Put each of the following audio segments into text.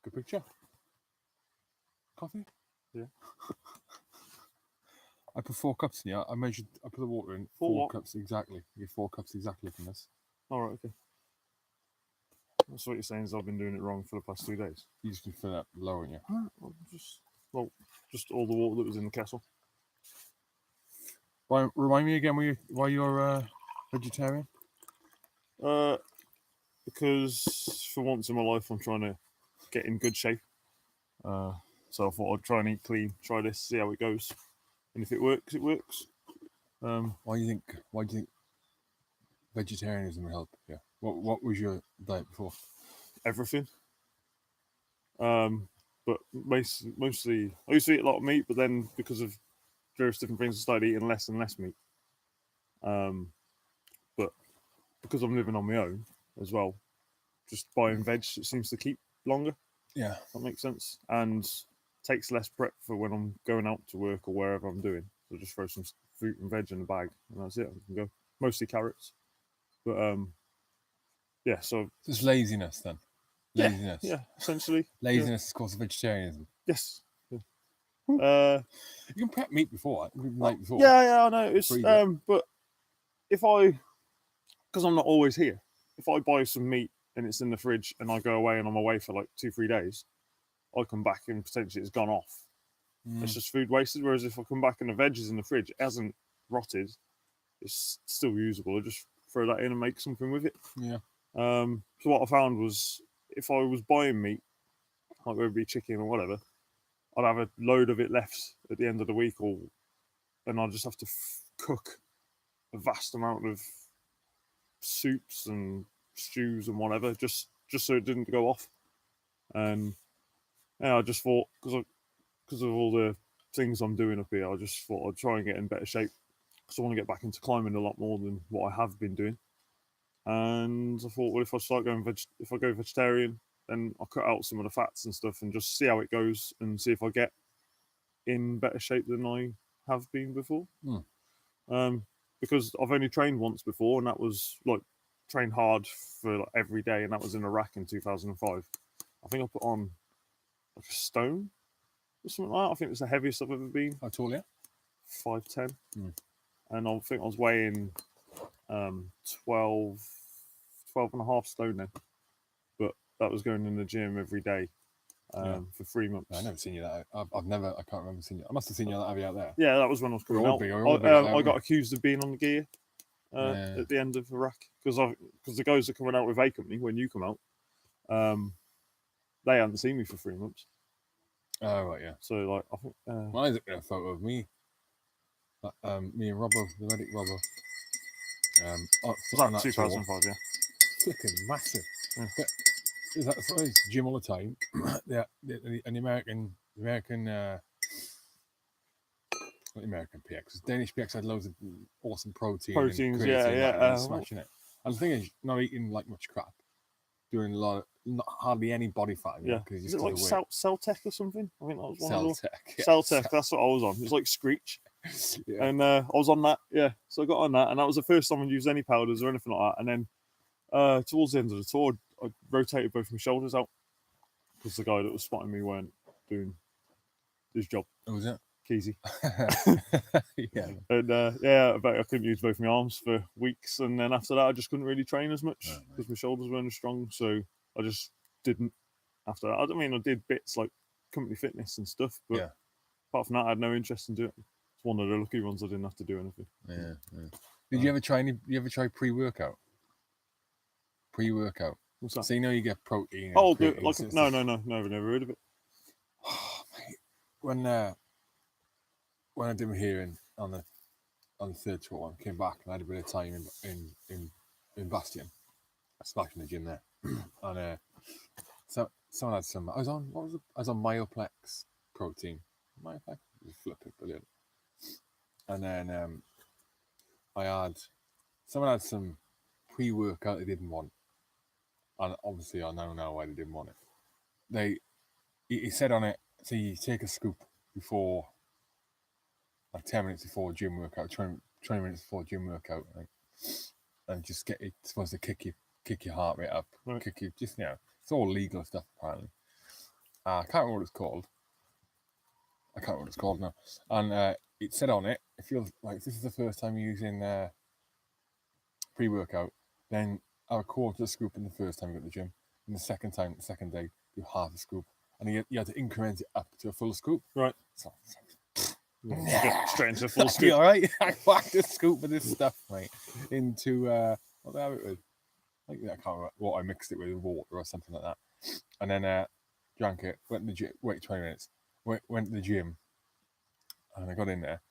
Good picture. Coffee? Yeah. I put 4 cups in here. I put the water in. For 4 what? cups exactly. You get 4 cups exactly from this. All right, okay. That's what you're saying is I've been doing it wrong for the past 2 days. You just can fill that lower in you. Just all the water that was in the kettle. Remind me again why you're vegetarian? Because for once in my life I'm trying to get in good shape. So I thought I'd try and eat clean, try this, see how it goes. And if it works, it works. Why do you think vegetarianism will help? Yeah. What was your diet before? Everything. But mostly I used to eat a lot of meat, but then because of various different things, I started eating less and less meat. But because I'm living on my own as well, just buying veg, it seems to keep longer. Yeah. That makes sense. And takes less prep for when I'm going out to work or wherever I'm doing. So just throw some fruit and veg in a bag and that's it. I can go. Mostly carrots. But yeah, so Just laziness then. Laziness. Yeah, essentially. Laziness is cause of vegetarianism. Yes. Yeah. You can prep meat before, the night before. Yeah, I know. It's but because I'm not always here, if I buy some meat and it's in the fridge and I go away and I'm away for like 2-3 days, I come back and potentially it's gone off. It's just food wasted. Whereas if I come back and the veg is in the fridge, it hasn't rotted, it's still usable. I just throw that in and make something with it. Yeah. So what I found was if I was buying meat, like whether it be chicken or whatever, I'd have a load of it left at the end of the week, and I'd just have to cook a vast amount of soups and stews and whatever, just so it didn't go off. And yeah, I just thought because of all the things I'm doing up here, I just thought I'd try and get in better shape because I want to get back into climbing a lot more than what I have been doing. And I thought, well, if I go vegetarian, then I'll cut out some of the fats and stuff and just see how it goes and see if I get in better shape than I have been before. Because I've only trained once before, and that was like trained hard for like every day, and that was in Iraq in 2005. I think I put on like a stone or something like that. I think it was the heaviest I've ever been. How tall are you? 5'10". And I think I was weighing 12 and a half stone then. But that was going in the gym every day for 3 months. I've never seen you that. I can't remember seeing you. I must have seen you out. Yeah, that was when I was coming out. I got accused of being on the gear at the end of Iraq because the guys are coming out with A Company when you come out. They hadn't seen me for 3 months. Oh right, yeah. So like I think well, I looked at a photo of me, me and Robbo, the medic Robbo. was that 2005? Yeah, flipping massive. Yeah. That's gym all the time. Yeah, an American PX. Danish PX had loads of awesome proteins. Yeah, smashing it. And the thing is, not eating like much crap, doing hardly any body fat. Yeah, is it like Celtec or something? I think that was one of those. Celtec, that's what I was on. It was like Screech. Yeah. And I was on that. Yeah, so I got on that, and that was the first time I used any powders or anything like that. And then towards the end of the tour, I rotated both my shoulders out because the guy that was spotting me weren't doing his job. Oh, was it? Keezy. Yeah. And I bet I couldn't use both my arms for weeks, and then after that I just couldn't really train as much because my shoulders weren't as strong, so I just didn't after that. I mean, I did bits like company fitness and stuff, but apart from that I had no interest in doing it. It's one of the lucky ones I didn't have to do anything. Yeah. Did you ever try pre-workout? Pre-workout. What's that? So you get protein. No, never heard of it. Oh, mate. When I did my hearing on the third tour, I came back and I had a bit of time in Bastion. I smashed in the gym there, and so someone had some. I was on Myoplex protein. Myoplex was flipping brilliant. And then someone had some pre-workout they didn't want, and obviously I know now why they didn't want it. He said on it, so you take a scoop before, like 10 minutes before gym workout, 20 minutes before gym workout, and just it's supposed to kick your heart rate up, kick you, just it's all legal stuff apparently. I can't remember what it's called. Now. And it said on it, it feels like if this is the first time you're using pre-workout, then have a quarter scoop in the first time you go to the gym, and the second day, do half a scoop, and you had to increment it up to a full scoop. Right. So, Get straight into a full that'd be scoop. all right. I whacked a scoop of this stuff, mate, into what did I have it with? I can't remember what I mixed it with, water or something like that, and then drank it. Went to the gym. Wait 20 minutes. Went to the gym, and I got in there.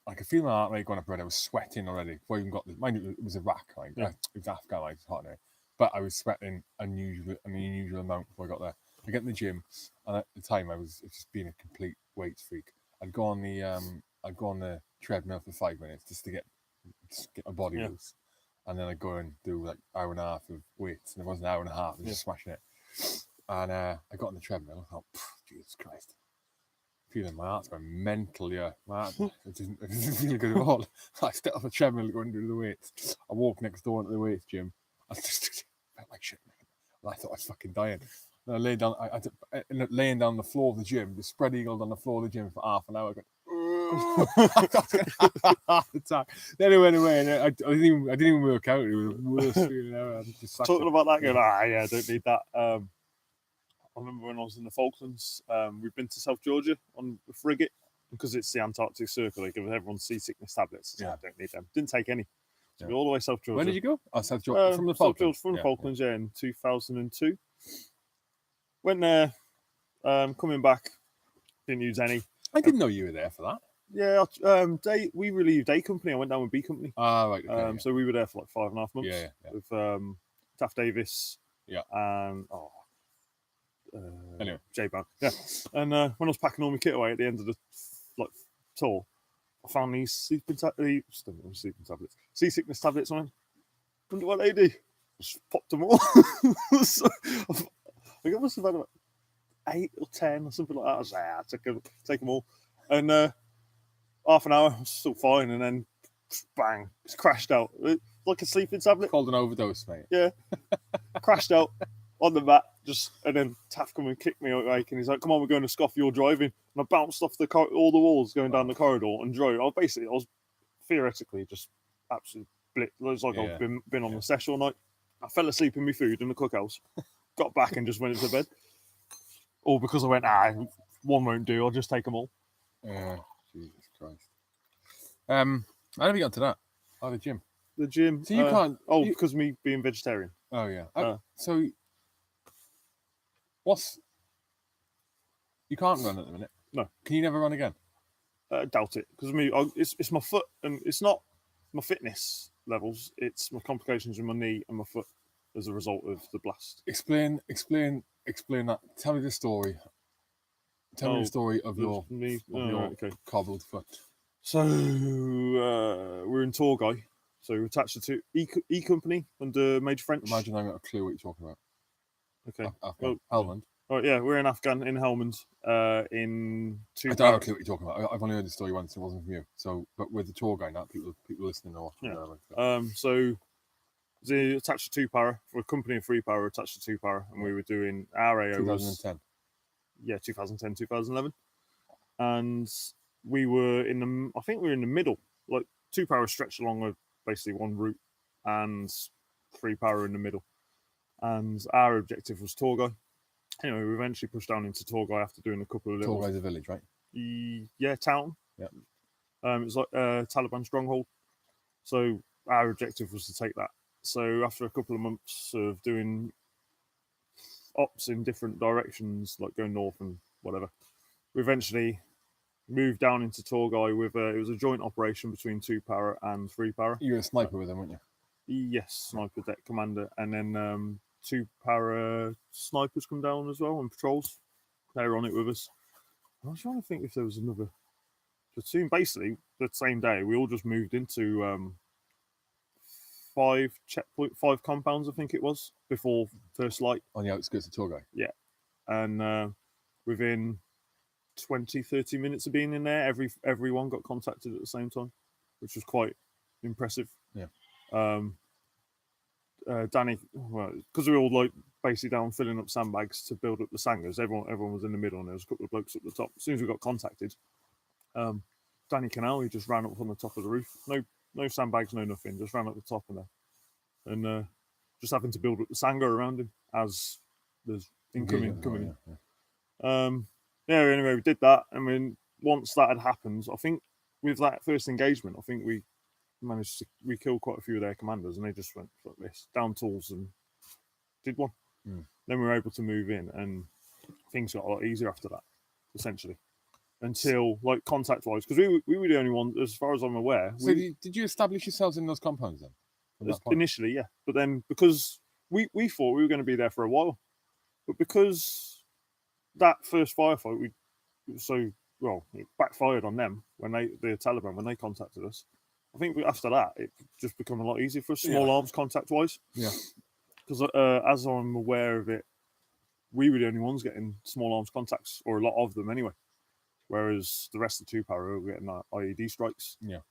I could feel my heart rate going up already. I was sweating already before I even got the. Mind you, it was Iraq, right? Yeah. It was Afghan, like, it's hot now. But I was sweating an unusual amount before I got there. I get in the gym, and at the time I was just being a complete weight freak. I'd go on the treadmill for 5 minutes just to get my body loose, and then I'd go and do like hour and a half of weights, and it was an hour and a half, and just smashing it. And I got on the treadmill. I thought, Jesus Christ. Feeling my heart's going mental, yeah. My heart, it doesn't feel good at all. I step off the treadmill going to do the weights. I walk next door into the weights gym. I just felt like shit, man. I thought I was fucking dying. And I lay down. I ended up laying down on the floor of the gym, just spread eagled on the floor of the gym for half an hour. I got a heart attack. Then it went away, and I didn't even work out. It was the worst feeling ever. Talking about that, going, I don't need that. I remember when I was in the Falklands, we've been to South Georgia on the frigate because it's the Antarctic Circle. They give everyone seasickness tablets. So I don't need them. Didn't take any. So all the way South Georgia. When did you go? Oh, South Georgia. From the Falklands. From the Falklands, in 2002. Went there, coming back, didn't use any. I didn't know you were there for that. Yeah, we relieved A Company. I went down with B Company. Ah, right. Okay, So we were there for like 5.5 months. Yeah. With Taft Davis. Yeah. And anyway, J-Band. Yeah. And when I was packing all my kit away at the end of the tour, I found these seasickness tablets. I went, wonder what they do. Just popped them all. So, I think I must have had about 8 or 10 or something like that. I was like, take them all. And half an hour, I was still fine, and then bang, it's crashed out. Like a sleeping tablet. Called an overdose, mate. Yeah. Crashed out on the mat, and then Taff come and kicked me awake, and he's like, come on, we're going to Scoff, you're driving. And I bounced off all the walls going down the corridor and drove. I was theoretically just absolutely blit. It was like I've been on the sesh all night. I fell asleep in my food in the cookhouse, got back and just went into bed. All because I went, one won't do, I'll just take them all. Jesus Christ. How have you got to that? Oh, the gym. The gym. So you can't. Because of me being vegetarian. Oh yeah. So you can't run at the minute. No. Can you never run again? Doubt it, because it's my foot, and it's not my fitness levels. It's my complications with my knee and my foot as a result of the blast. Explain that. Tell me the story. Tell me the story of your cobbled foot. So we're in Torgay. So we're attached to E Company under Major French. Imagine I got a clue what you're talking about. Okay. Helmand. Oh yeah, we're in Afghan in Helmand. In I don't have a clue what you're talking about. I've only heard the story once. It wasn't from you. So, but with the tour guy now, people listening or watching. So the attached to 2 para for a company of 3 para attached to 2 para, and we were doing our AO 2010. Yeah, 2010, 2011, and we were in the. I think we were in the middle. Like 2 para stretched along basically one route, and 3 para in the middle. And our objective was Torgay. Anyway, we eventually pushed down into Torgay after doing a couple of little. Torgay's a village, right? Yeah, town. Yeah. It's like Taliban stronghold. So our objective was to take that. So after a couple of months of doing ops in different directions, like going north and whatever, we eventually moved down into Torgay with it was a joint operation between 2 para and 3 para. You were a sniper with them, weren't you? Yes, sniper deck commander, and then 2 para snipers come down as well on patrols. They were on it with us. I was trying to think if there was another platoon. Basically, the same day, we all just moved into 5 compounds, I think it was, before first light. On the outskirts of Torgay? Yeah. And within 20, 30 minutes of being in there, everyone got contacted at the same time, which was quite impressive. Yeah. Danny, well, because we all basically down filling up sandbags to build up the sangers. Everyone was in the middle, and there was a couple of blokes up the top. As soon as we got contacted, Danny Canal, he just ran up on the top of the roof. No sandbags, no nothing. Just ran up the top and just having to build up the sanger around him as there's incoming coming in. Anyway, we did that. I mean, once that had happened, I think with that first engagement, I think we managed to kill quite a few of their commanders, and they just went like this, down tools, and did one. Then we were able to move in, and things got a lot easier after that, essentially. Until, like, contact-wise, because we were the only ones, as far as I'm aware. So did you establish yourselves in those compounds then? Initially, yeah. But then, because we thought we were going to be there for a while, but because that first firefight, it backfired on them the Taliban, when they contacted us. I think after that, it just become a lot easier for us, small arms contact-wise. Yeah. Because as I'm aware of it, we were the only ones getting small arms contacts, or a lot of them anyway. Whereas the rest of the 2-para were getting IED strikes. Yeah.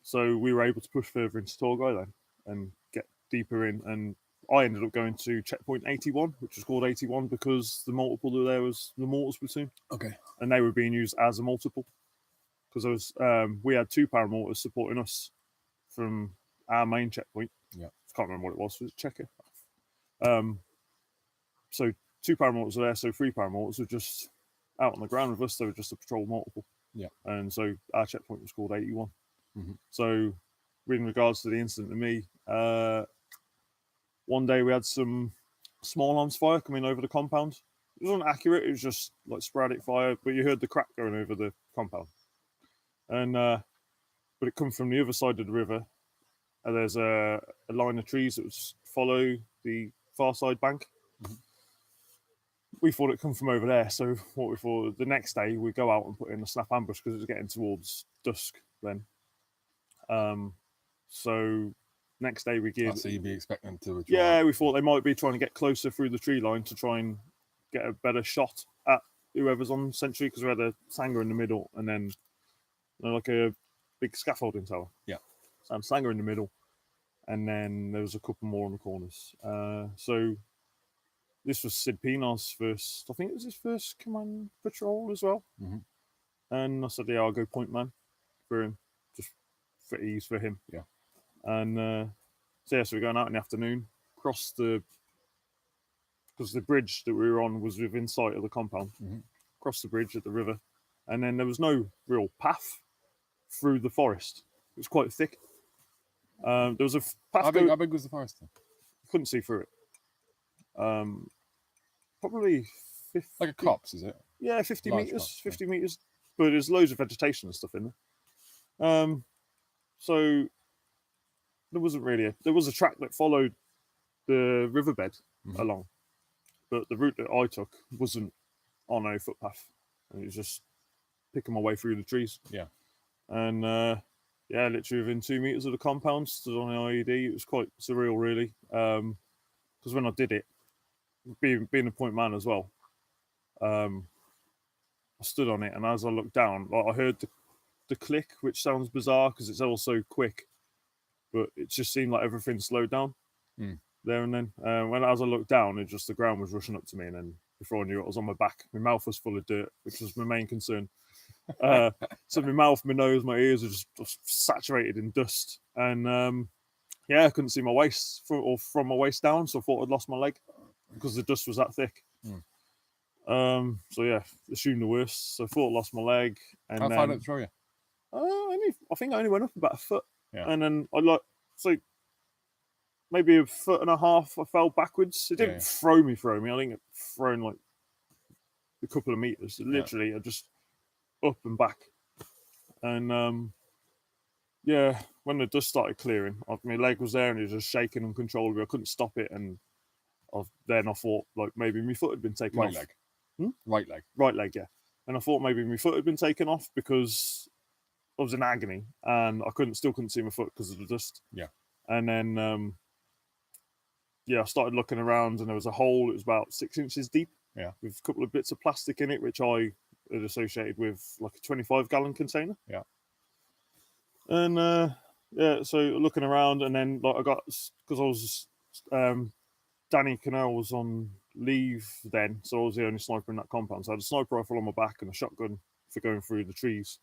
So we were able to push further into Torgay then and get deeper in. And I ended up going to checkpoint 81, which was called 81 because the multiple there was the mortars platoon. Okay. And they were being used as a multiple. Because we had 2-para mortars supporting us from our main checkpoint. Yeah. I can't remember what it was. Was it Checker? So 2-para mortars were there, so 3-para mortars were just out on the ground with us. They were just a patrol multiple. Yeah. And so our checkpoint was called 81. Mm-hmm. So in regards to the incident to me, one day we had some small arms fire coming over the compound. It wasn't accurate, it was just like sporadic fire, but you heard the crack going over the compound. And but it come from the other side of the river. And there's a line of trees that was follow the far side bank. Mm-hmm. We thought it'd come from over there. So what we thought, the next day we go out and put in a snap ambush because it was getting towards dusk then. So next day we give. So you'd be expecting to withdraw. Yeah, we thought they might be trying to get closer through the tree line to try and get a better shot at whoever's on sentry, because we had a Sanger in the middle and then like a big scaffolding tower. Yeah. So Sanger in the middle, and then there was a couple more on the corners. So this was Sid Pinar's first, I think it was his first command patrol as well. Mm-hmm. And I said, yeah, I'll go point man for him, just for ease for him. Yeah. And so we're going out in the afternoon, because the bridge that we were on was within sight of the compound, across the bridge at the river. And then there was no real path through the forest. It was quite thick. There was a path. How big was the forest then? Couldn't see through it. Probably 50. Like a copse, is it? Yeah, 50 Large meters. copse, 50 meters. But there's loads of vegetation and stuff in there. So there wasn't really there was a track that followed the riverbed along, but the route that I took wasn't on a footpath. It was just picking my way through the trees. Yeah. And literally within 2 meters of the compound, stood on the IED. It was quite surreal, really, because when I did it, being a point man as well, I stood on it, and as I looked down, I heard the click, which sounds bizarre because it's also quick, but it just seemed like everything slowed down there and then. As I looked down, the ground was rushing up to me, and then before I knew it, I was on my back. My mouth was full of dirt, which was my main concern. So my mouth, my nose, my ears were just saturated in dust, and I couldn't see my waist from my waist down, so I thought I'd lost my leg because the dust was that thick. Assumed the worst. So I thought I lost my leg. And how far did it throw you? I think I only went up about a foot. Yeah. And then maybe a foot and a half, I fell backwards. It didn't throw me. I think it thrown like a couple of meters. Literally, I just up and back. And when the dust started clearing, my leg was there and it was just shaking uncontrollably. I couldn't stop it, and I thought like maybe my foot had been taken off. Leg. Right leg, yeah. And I thought maybe my foot had been taken off because I was in agony and I still couldn't see my foot because of the dust. Yeah. And then I started looking around, and there was a hole that was about 6 inches deep. Yeah. With a couple of bits of plastic in it, which I had associated with like a 25-gallon container. Yeah. And so looking around, and then I got, because I was Danny Cannell was on leave then, so I was the only sniper in that compound. So I had a sniper rifle on my back and a shotgun for going through the trees.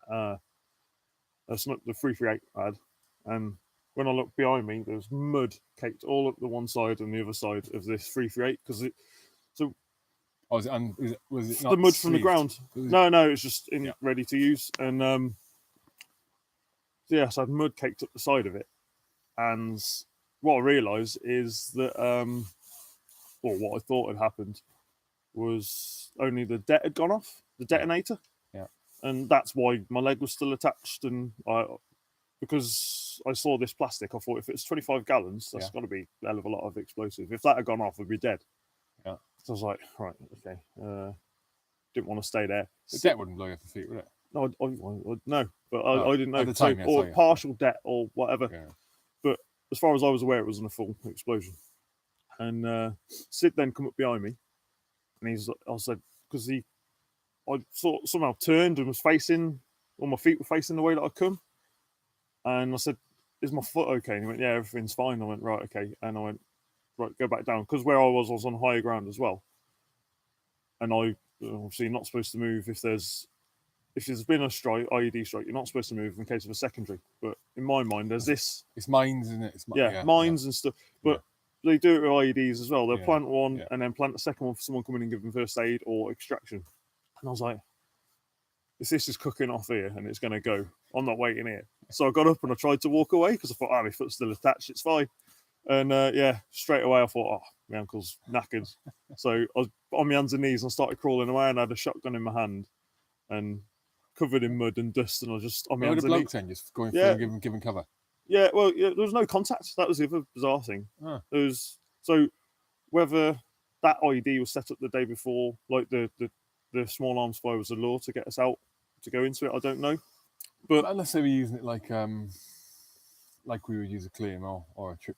That's not the 338 I had. And when I looked behind me, there was mud caked all up the one side and the other side of this 338 because it. So Oh, was it not the mud from the sleeved? ground? No, it's just ready to use. And so I had mud caked up the side of it. And what I realised is that, or what I thought had happened, was only the det had gone off, the detonator. Yeah. And that's why my leg was still attached. And because I saw this plastic, I thought if it's 25 gallons, that's got to be a hell of a lot of explosive. If that had gone off, I'd be dead. Yeah. So I was like, right, okay. Didn't want to stay there. The det wouldn't blow you off the feet, would it? No, no, but I didn't know. At the time, or partial det or whatever. Yeah. But as far as I was aware, it wasn't a full explosion. And Sid then come up behind me, and I said, because I sort of somehow turned and was facing, all my feet were facing the way that I come. And I said, is my foot okay? And he went, yeah, everything's fine. I went, right, okay. And I went, right, go back down. Because where I was on higher ground as well. And I obviously not supposed to move if there's been a strike, IED strike, you're not supposed to move in case of a secondary. But in my mind, there's this. It's mines, isn't it? Mines and stuff. But they do it with IEDs as well. They'll plant one and then plant a second one for someone coming and giving first aid or extraction. And I was like, if this is cooking off here and it's going to go, I'm not waiting here. So I got up and I tried to walk away because I thought, my foot's still attached, it's fine. And straight away I thought, my ankle's knackered. So I was on my hands and knees and I started crawling away and I had a shotgun in my hand and covered in mud and dust, and I was just on my hands and knees. Then just going through and giving cover. Yeah, well, there was no contact. That was the other bizarre thing. There was, so whether that IED was set up the day before, like the small arms fire was a law to get us out to go into it, I don't know. But unless they were using it like we would use a Claymore or a trip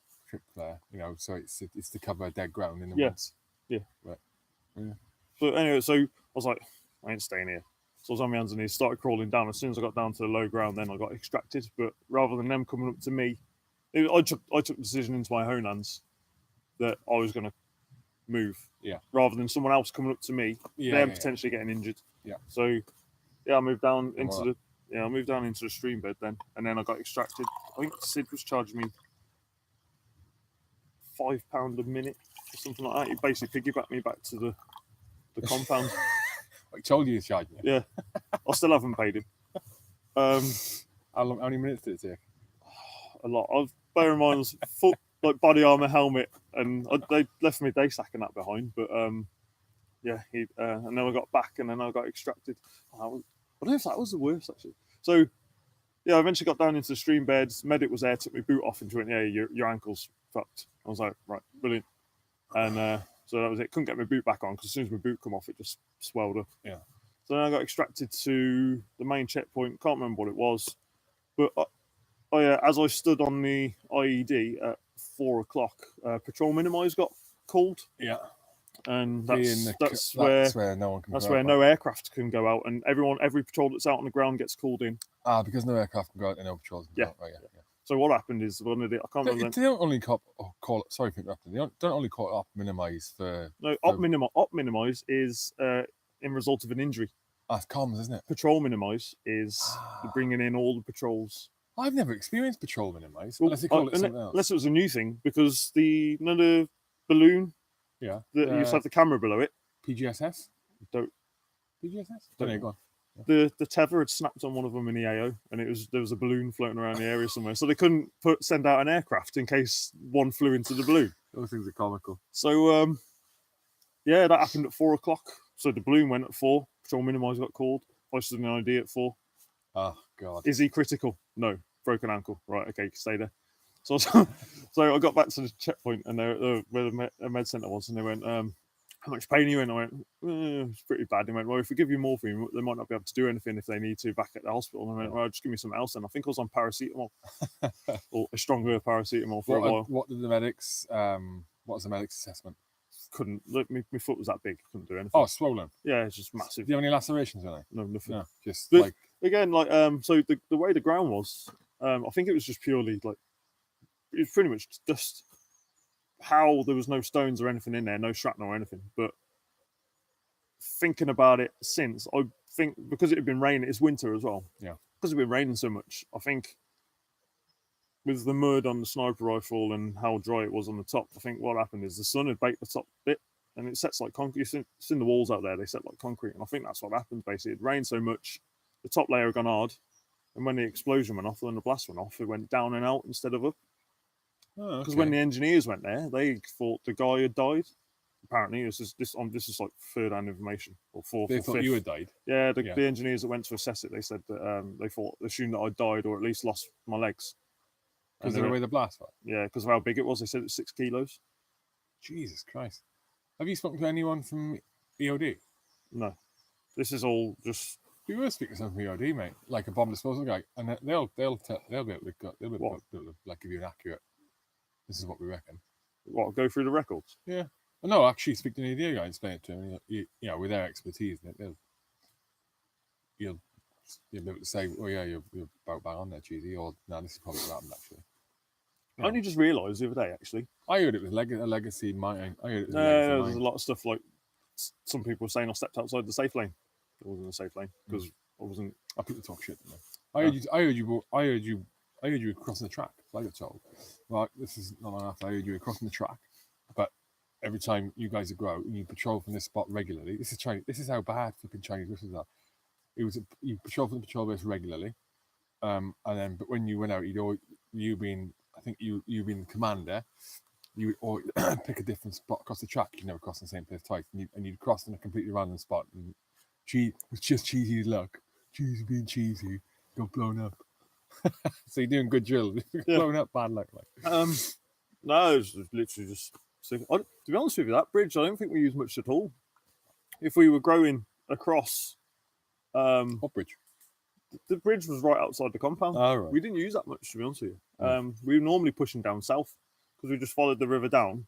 flare, so it's to cover dead ground in the woods. Yeah. But anyway, so I was like, I ain't staying here. So I was on my hands and knees, started crawling down. As soon as I got down to the low ground, then I got extracted. But rather than them coming up to me, I took the decision into my own hands that I was going to move. Yeah. Rather than someone else coming up to me, them potentially getting injured. Yeah. So I moved down into the stream bed then, and then I got extracted. I think Sid was charging me £5 a minute or something like that. He basically piggybacked me back to the compound. I told you he's charging you. Yeah, I still haven't paid him. How many minutes did it take? A lot. Bear in mind, foot like body armor, helmet, and they left me day sacking that behind. But and then I got back, and then I got extracted. I don't know if that was the worst actually. So I eventually got down into the stream beds. Medic was there, took my boot off, and she went, "Yeah, your ankle's fucked." I was like, "Right, brilliant." And so that was it. Couldn't get my boot back on because as soon as my boot come off, it just swelled up. Yeah. So then I got extracted to the main checkpoint. Can't remember what it was, but as I stood on the IED at 4 o'clock, patrol minimise got called. Yeah. And that's where no one can. That's where no aircraft can go out, and every patrol that's out on the ground gets called in. Because no aircraft can go out and no patrols can go out. Right, yeah. So what happened is I can't remember. They don't only call it. Sorry for interrupting. They don't only call it op minimise for. No, op minimise is in result of an injury. That's comms, isn't it? Patrol minimise is bringing in all the patrols. I've never experienced patrol minimise unless they call it something else. Unless it was a new thing, because the balloon. Yeah. That you used to have the camera below it. PGSS. Don't. PGSS. Don't know. Go on. The tether had snapped on one of them in EAO, and there was a balloon floating around the area somewhere, so they couldn't send out an aircraft in case one flew into the balloon. Those things are comical. So that happened at 4 o'clock. So the balloon went at 4. Patrol minimise got called. I stood an ID at 4. Oh God. Is he critical? No. Broken ankle. Right. Okay. Stay there. So I got back to the checkpoint, and where the med centre was, and they went, "How much pain are you in?" I went, "It's pretty bad." They went, "Well, if we give you morphine, they might not be able to do anything if they need to back at the hospital." And I went, "Well, just give me something else." And I think I was on paracetamol, or a stronger paracetamol for a while. What did the medics? What was the medics' assessment? Couldn't look. My foot was that big. Couldn't do anything. Oh, swollen. Yeah, it's just massive. Do you have any lacerations in it? No, nothing. No, just but, again, so the way the ground was, I think it was just purely like. It's pretty much dust. how there was no stones or anything in there, no shrapnel or anything. But thinking about it since, I think because it had been raining, it's winter as well. Yeah. Because it had been raining so much, I think with the mud on the sniper rifle and how dry it was on the top, I think what happened is the sun had baked the top bit and it sets like concrete. You've seen the walls out there, they set like concrete. And I think that's what happened basically. It rained so much, the top layer had gone hard. And when the explosion went off, when the blast went off, it went down and out instead of up. Because when the engineers went there, they thought the guy had died. Apparently, this is like third-hand information or fourth. They or thought fifth. you had died. Yeah, the engineers that went to assess it, they said that they assumed that I died or at least lost my legs. Because of the way the blast was? Yeah, because of how big it was. They said it's 6 kilos. Jesus Christ. Have you spoken to anyone from EOD? No. This is all just... We were speaking to someone from EOD, mate, like a bomb disposal guy, and they'll be able to like give you an accurate, this is what we reckon. What, go through the records? Yeah. Well, no, actually speak to an EOD guy and explain it to him. You know, with their expertise, you'll be able to say, oh yeah, you're about bang on there, cheesy, or no, this is probably what happened actually. I only just realised the other day, actually. I heard it was a legacy mine. There's a lot of stuff like some people were saying I stepped outside the safe lane. It wasn't a safe lane because I wasn't. I put the talk shit. I heard you were crossing the track. I got told. Well, this is not enough. I heard you were crossing the track, but every time you guys go out and you patrol from this spot regularly, this is Chinese. This is how bad flipping Chinese whistles are. You patrol from the patrol base regularly, and then but when you went out, you've been the commander. You would pick a different spot across the track. You never cross the same place twice, and you'd cross in a completely random spot. And it's just cheesy luck. Cheesy being cheesy, got blown up. So you're doing good drill. Blown up bad luck. No, it's literally just. To be honest with you, that bridge I don't think we use much at all. If we were growing across, what bridge? The bridge was right outside the compound. Oh, right. We didn't use that much, to be honest with you. We were normally pushing down south because we just followed the river down.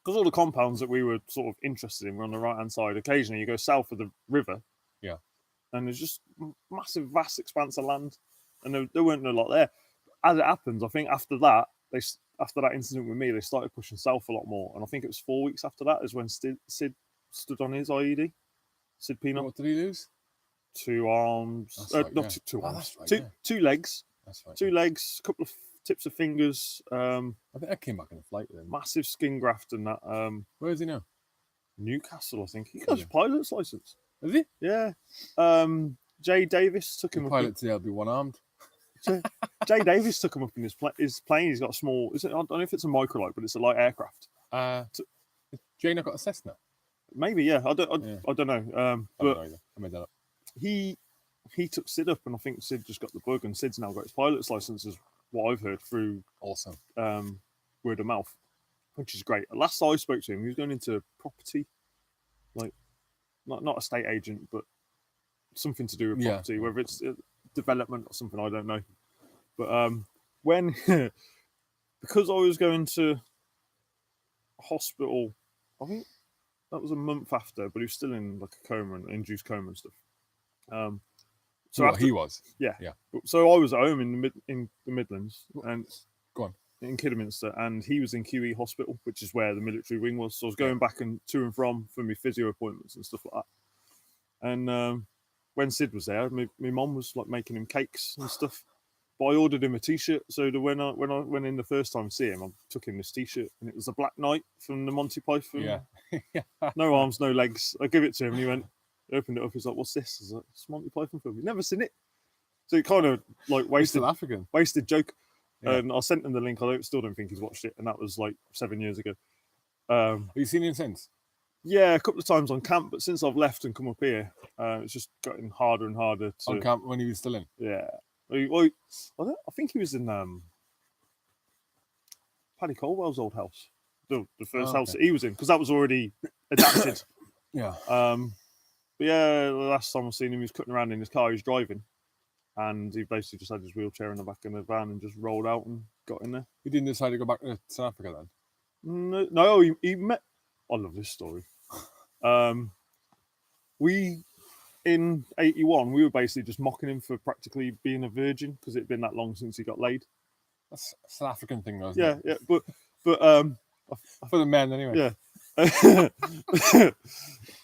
Because all the compounds that we were sort of interested in were on the right hand side. Occasionally, you go south of the river. Yeah. And there's just massive, vast expanse of land, and there weren't a lot there. As it happens, I think after that incident with me, they started pushing south a lot more. And I think it was 4 weeks after that is when Sid stood on his IED. Sid Peanut. What did he lose? 2 arms. Not 2 arms. Right, two legs. That's right. 2 legs, a couple of tips of fingers. I think I came back in a flight with him. Massive skin graft and that. Where is he now? Newcastle, I think. He got his pilot's license. Is he? Yeah. Jay Davis took him up. Pilot today will be one armed. Jay Davis took him up in his plane. He's got a small. I don't know if it's a microlight, but it's a light aircraft. Jay not got a Cessna? Maybe, yeah. I don't know. But I made that up. He took Sid up, and I think Sid just got the bug, and Sid's now got his pilot's license, is what I've heard through awesome word of mouth, which is great. Last I spoke to him, he was going into property, like not a estate agent, but something to do with property, whether it's development or something, I don't know. But when because I was going to hospital, I think that was a month after, but he was still in like a coma and induced coma and stuff. So he was, yeah. So I was at home in the Midlands and go on in Kidderminster, and he was in QE Hospital, which is where the military wing was. So I was going back and to and from for my physio appointments and stuff like that. And when Sid was there, my mum was like making him cakes and stuff. But I ordered him a T-shirt. So when I went in the first time to see him, I took him this T-shirt, and it was the Black Knight from the Monty Python. Yeah. No arms, no legs. I give it to him, and he went. He opened it up. He's like, "What's this?" I was like, "It's a Monty Python film. You've never seen it." So he kind of like wasted joke. Yeah. And I sent him the link. Still don't think he's watched it, and that was like 7 years ago. Have you seen him since? Yeah, a couple of times on camp, but since I've left and come up here, it's just gotten harder and harder. On camp when he was still in? Yeah. I think he was in Paddy Colwell's old house, the first house that he was in, because that was already adapted. Yeah. But yeah, the last time I've seen him, he was cutting around in his car. He was driving, and he basically just had his wheelchair in the back of the van and just rolled out and got in there. He didn't decide to go back to South Africa then? No, he met. I love this story. We in '81, we were basically just mocking him for practically being a virgin because it'd been that long since he got laid. That's a South African thing, though. Yeah. But For the men, anyway. Yeah.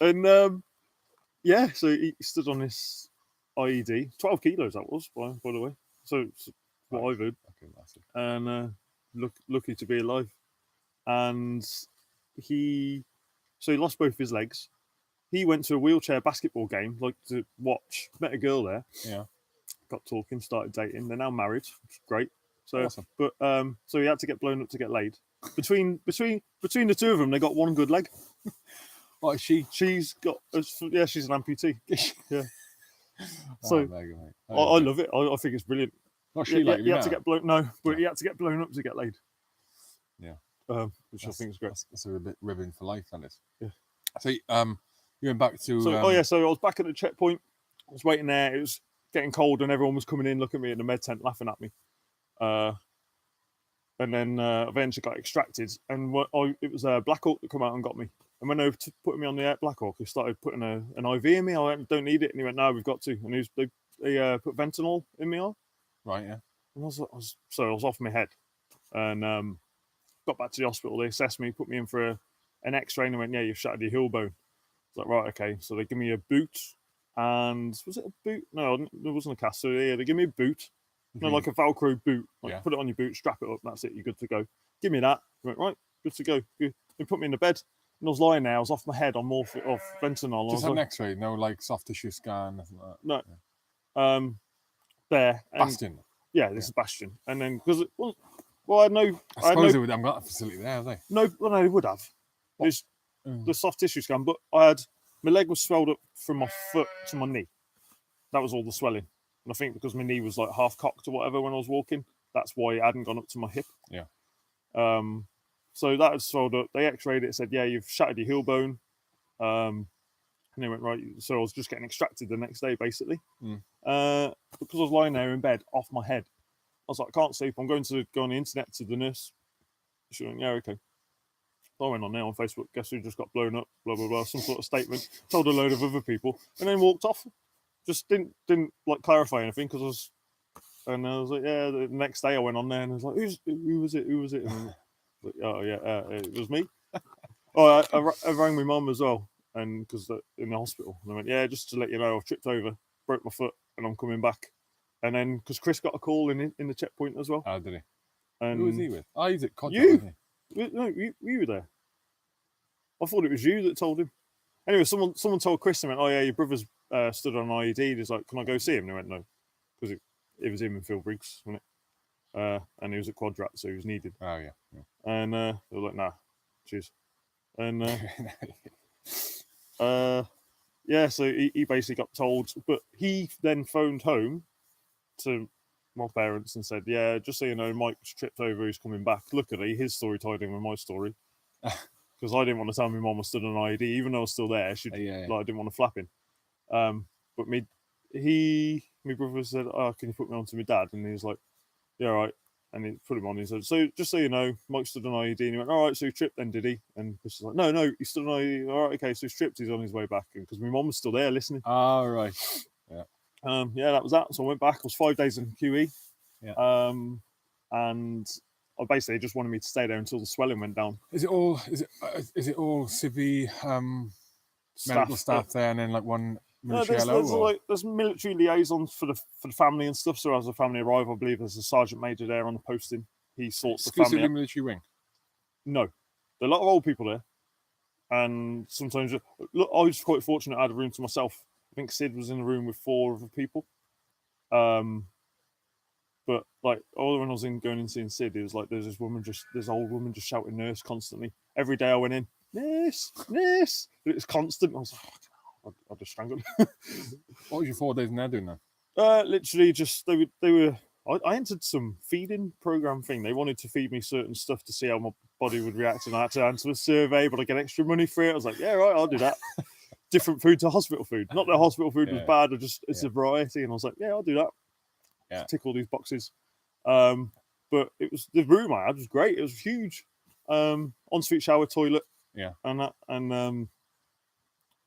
And yeah, so he stood on this IED, 12 kilos that was, by the way. So it's what I've heard. Okay, massive. And lucky to be alive. And he lost both his legs. He went to a wheelchair basketball game, like to watch. Met a girl there. Yeah. Got talking, started dating. They're now married, which is great. So, Awesome. but so he had to get blown up to get laid. Between the two of them, they got one good leg. What is she? She's got, yeah, she's an amputee. Yeah. So mega, mate. I love it. I think it's brilliant. What's she like? He had to get blown. No, but No. he had to get blown up to get laid. Yeah. Which I think is great. That's a bit ribbon for life, that is. Yeah. So you went back to. So so I was back at the checkpoint. I was waiting there. It was getting cold, and everyone was coming in, looking at me in the med tent, laughing at me. And then eventually got extracted, and it was Black Hawk that come out and got me. And when they were putting me on the Black Hawk, he started putting an IV in me. I went, don't need it, and he went, no, we've got to. And they put fentanyl in me arm. Right, yeah. And I was off my head, and got back to the hospital. They assessed me, put me in for an X-ray, and they went, yeah, you've shattered your heel bone. I was like, right, okay. So they give me a boot, and was it a boot? No, there wasn't a cast. So yeah, they give me a boot. No, like a Velcro boot. Like put it on your boot, strap it up, and that's it. You're good to go. Give me that. I went, right, good to go. Good. They put me in the bed, and I was lying there. I was off my head on off fentanyl. Just an X-ray, no like soft tissue scan, nothing like that. No. There. Bastion. Yeah, this is Bastion. And then because I know. I suppose they would have got a facility there, have they? No, well, no, they would have. There's the soft tissue scan, but my leg was swelled up from my foot to my knee. That was all the swelling. And I think because my knee was like half cocked or whatever when I was walking, that's why it hadn't gone up to my hip. Yeah. So that had swelled up. They x-rayed it, said, yeah, you've shattered your heel bone. And they went, right. So I was just getting extracted the next day, basically. Because I was lying there in bed off my head. I was like, I can't sleep. I'm going to go on the internet to the nurse. She went, yeah, okay. So I went on there on Facebook. Guess who just got blown up? Blah, blah, blah. Some sort of statement. Told a load of other people. And then walked off. Just didn't like clarify anything because I was like, yeah. The next day I went on there and I was like, who was it? Who was it? And I was like, oh yeah, it was me. I rang my mum as well, and because in the hospital, and I went, yeah, just to let you know, I've tripped over, broke my foot, and I'm coming back. And then because Chris got a call in the checkpoint as well. Oh, did he? And who was he with? Oh, he's at cottage. You? No, you were there. I thought it was you that told him. Anyway, someone told Chris, and went, oh yeah, your brother's stood on IED. He's like, can I go see him? And he went, no, because it was him and Phil Briggs, wasn't it? And he was at Quadrat, so he was needed. Oh yeah. And they were like, nah, cheers. And yeah, so he basically got told, but he then phoned home to my parents and said, yeah, just so you know, Mike's tripped over, he's coming back. Luckily, his story tied in with my story. Because I didn't want to tell my mum I stood on IED, even though I was still there. Like, I didn't want to flap him. But my brother said, oh, can you put me on to my dad? And he was like, yeah, all right. And he put him on. He said, so just so you know, Mike stood on IED. And he went, all right, so he tripped then, did he? And Chris was like, no, he stood on IED. All right, okay, so he's tripped. He's on his way back. And because my mum was still there listening. Oh, right. Yeah. Yeah, that was that. So I went back. I was 5 days in QE. Yeah. And I basically just wanted me to stay there until the swelling went down. Is it all civvy medical staff there, and then like one military there's military liaisons for the family and stuff. So as the family arrive, I believe there's a sergeant major there on the posting. He sorts the family. Exclusively military wing. No, there are a lot of old people there, and sometimes look, I was quite fortunate. I had a room to myself. I think Sid was in the room with 4 other people. But like all when I was going in seeing Sid, it was like there's this old woman just shouting nurse constantly. Every day I went in, nurse. It was constant. I was like, oh, I'll just strangle. What was your 4 days in there doing then? Literally just they were. I entered some feeding program thing. They wanted to feed me certain stuff to see how my body would react, and I had to answer a survey, but I get extra money for it. I was like, yeah, right, I'll do that. Different food to hospital food. Not that hospital food was bad, it's a variety. And I was like, yeah, I'll do that. Yeah. Tick all these boxes. But it was the room I had was great. It was huge. Ensuite shower, toilet. Yeah. And I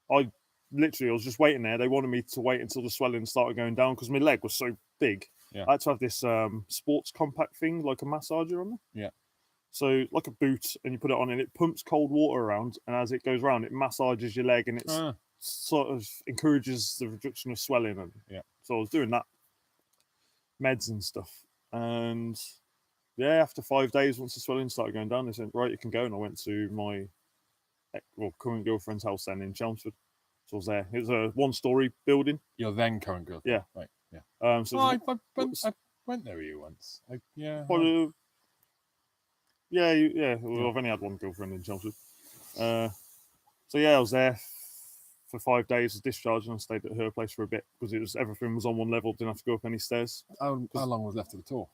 was just waiting there. They wanted me to wait until the swelling started going down because my leg was so big. Yeah. I had to have this sports compact thing, like a massager on there. Yeah. So like a boot, and you put it on, and it pumps cold water around, and as it goes around, it massages your leg, and it sort of encourages the reduction of swelling. And so I was doing that, meds and stuff, and after 5 days, once the swelling started going down, they said, right, you can go. And I went to my current girlfriend's house then in Chelmsford. So I was there. It was a 1-story building. Your then current girlfriend? Yeah. Right, yeah. So I went there with you once. I've only had one girlfriend in Chelmsford. I was there for 5 days, was discharged, and I stayed at her place for a bit because everything was on one level, didn't have to go up any stairs. How long was left of the tour?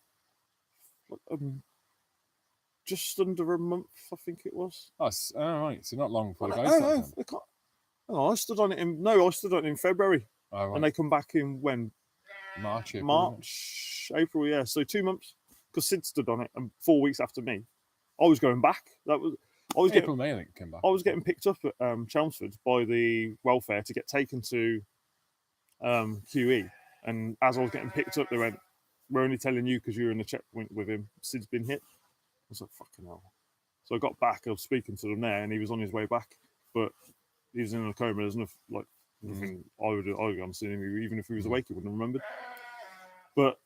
Just under a month, I think it was. Oh, right. So not long before the guys started. I stood on it in February. Oh, right. And they come back in when? March, April, yeah. So 2 months, because Sid stood on it, and 4 weeks after me, I was going back. April, May, I think, came back. I was getting picked up at Chelmsford by the welfare to get taken to QE, and as I was getting picked up, they went, "We're only telling you because you were in the checkpoint with him. Sid's been hit." I was like, "Fucking hell!" So I got back. I was speaking to them there, and he was on his way back, but he was in a coma. There's nothing I would have gone to see him. Even if he was awake, he wouldn't have remembered. But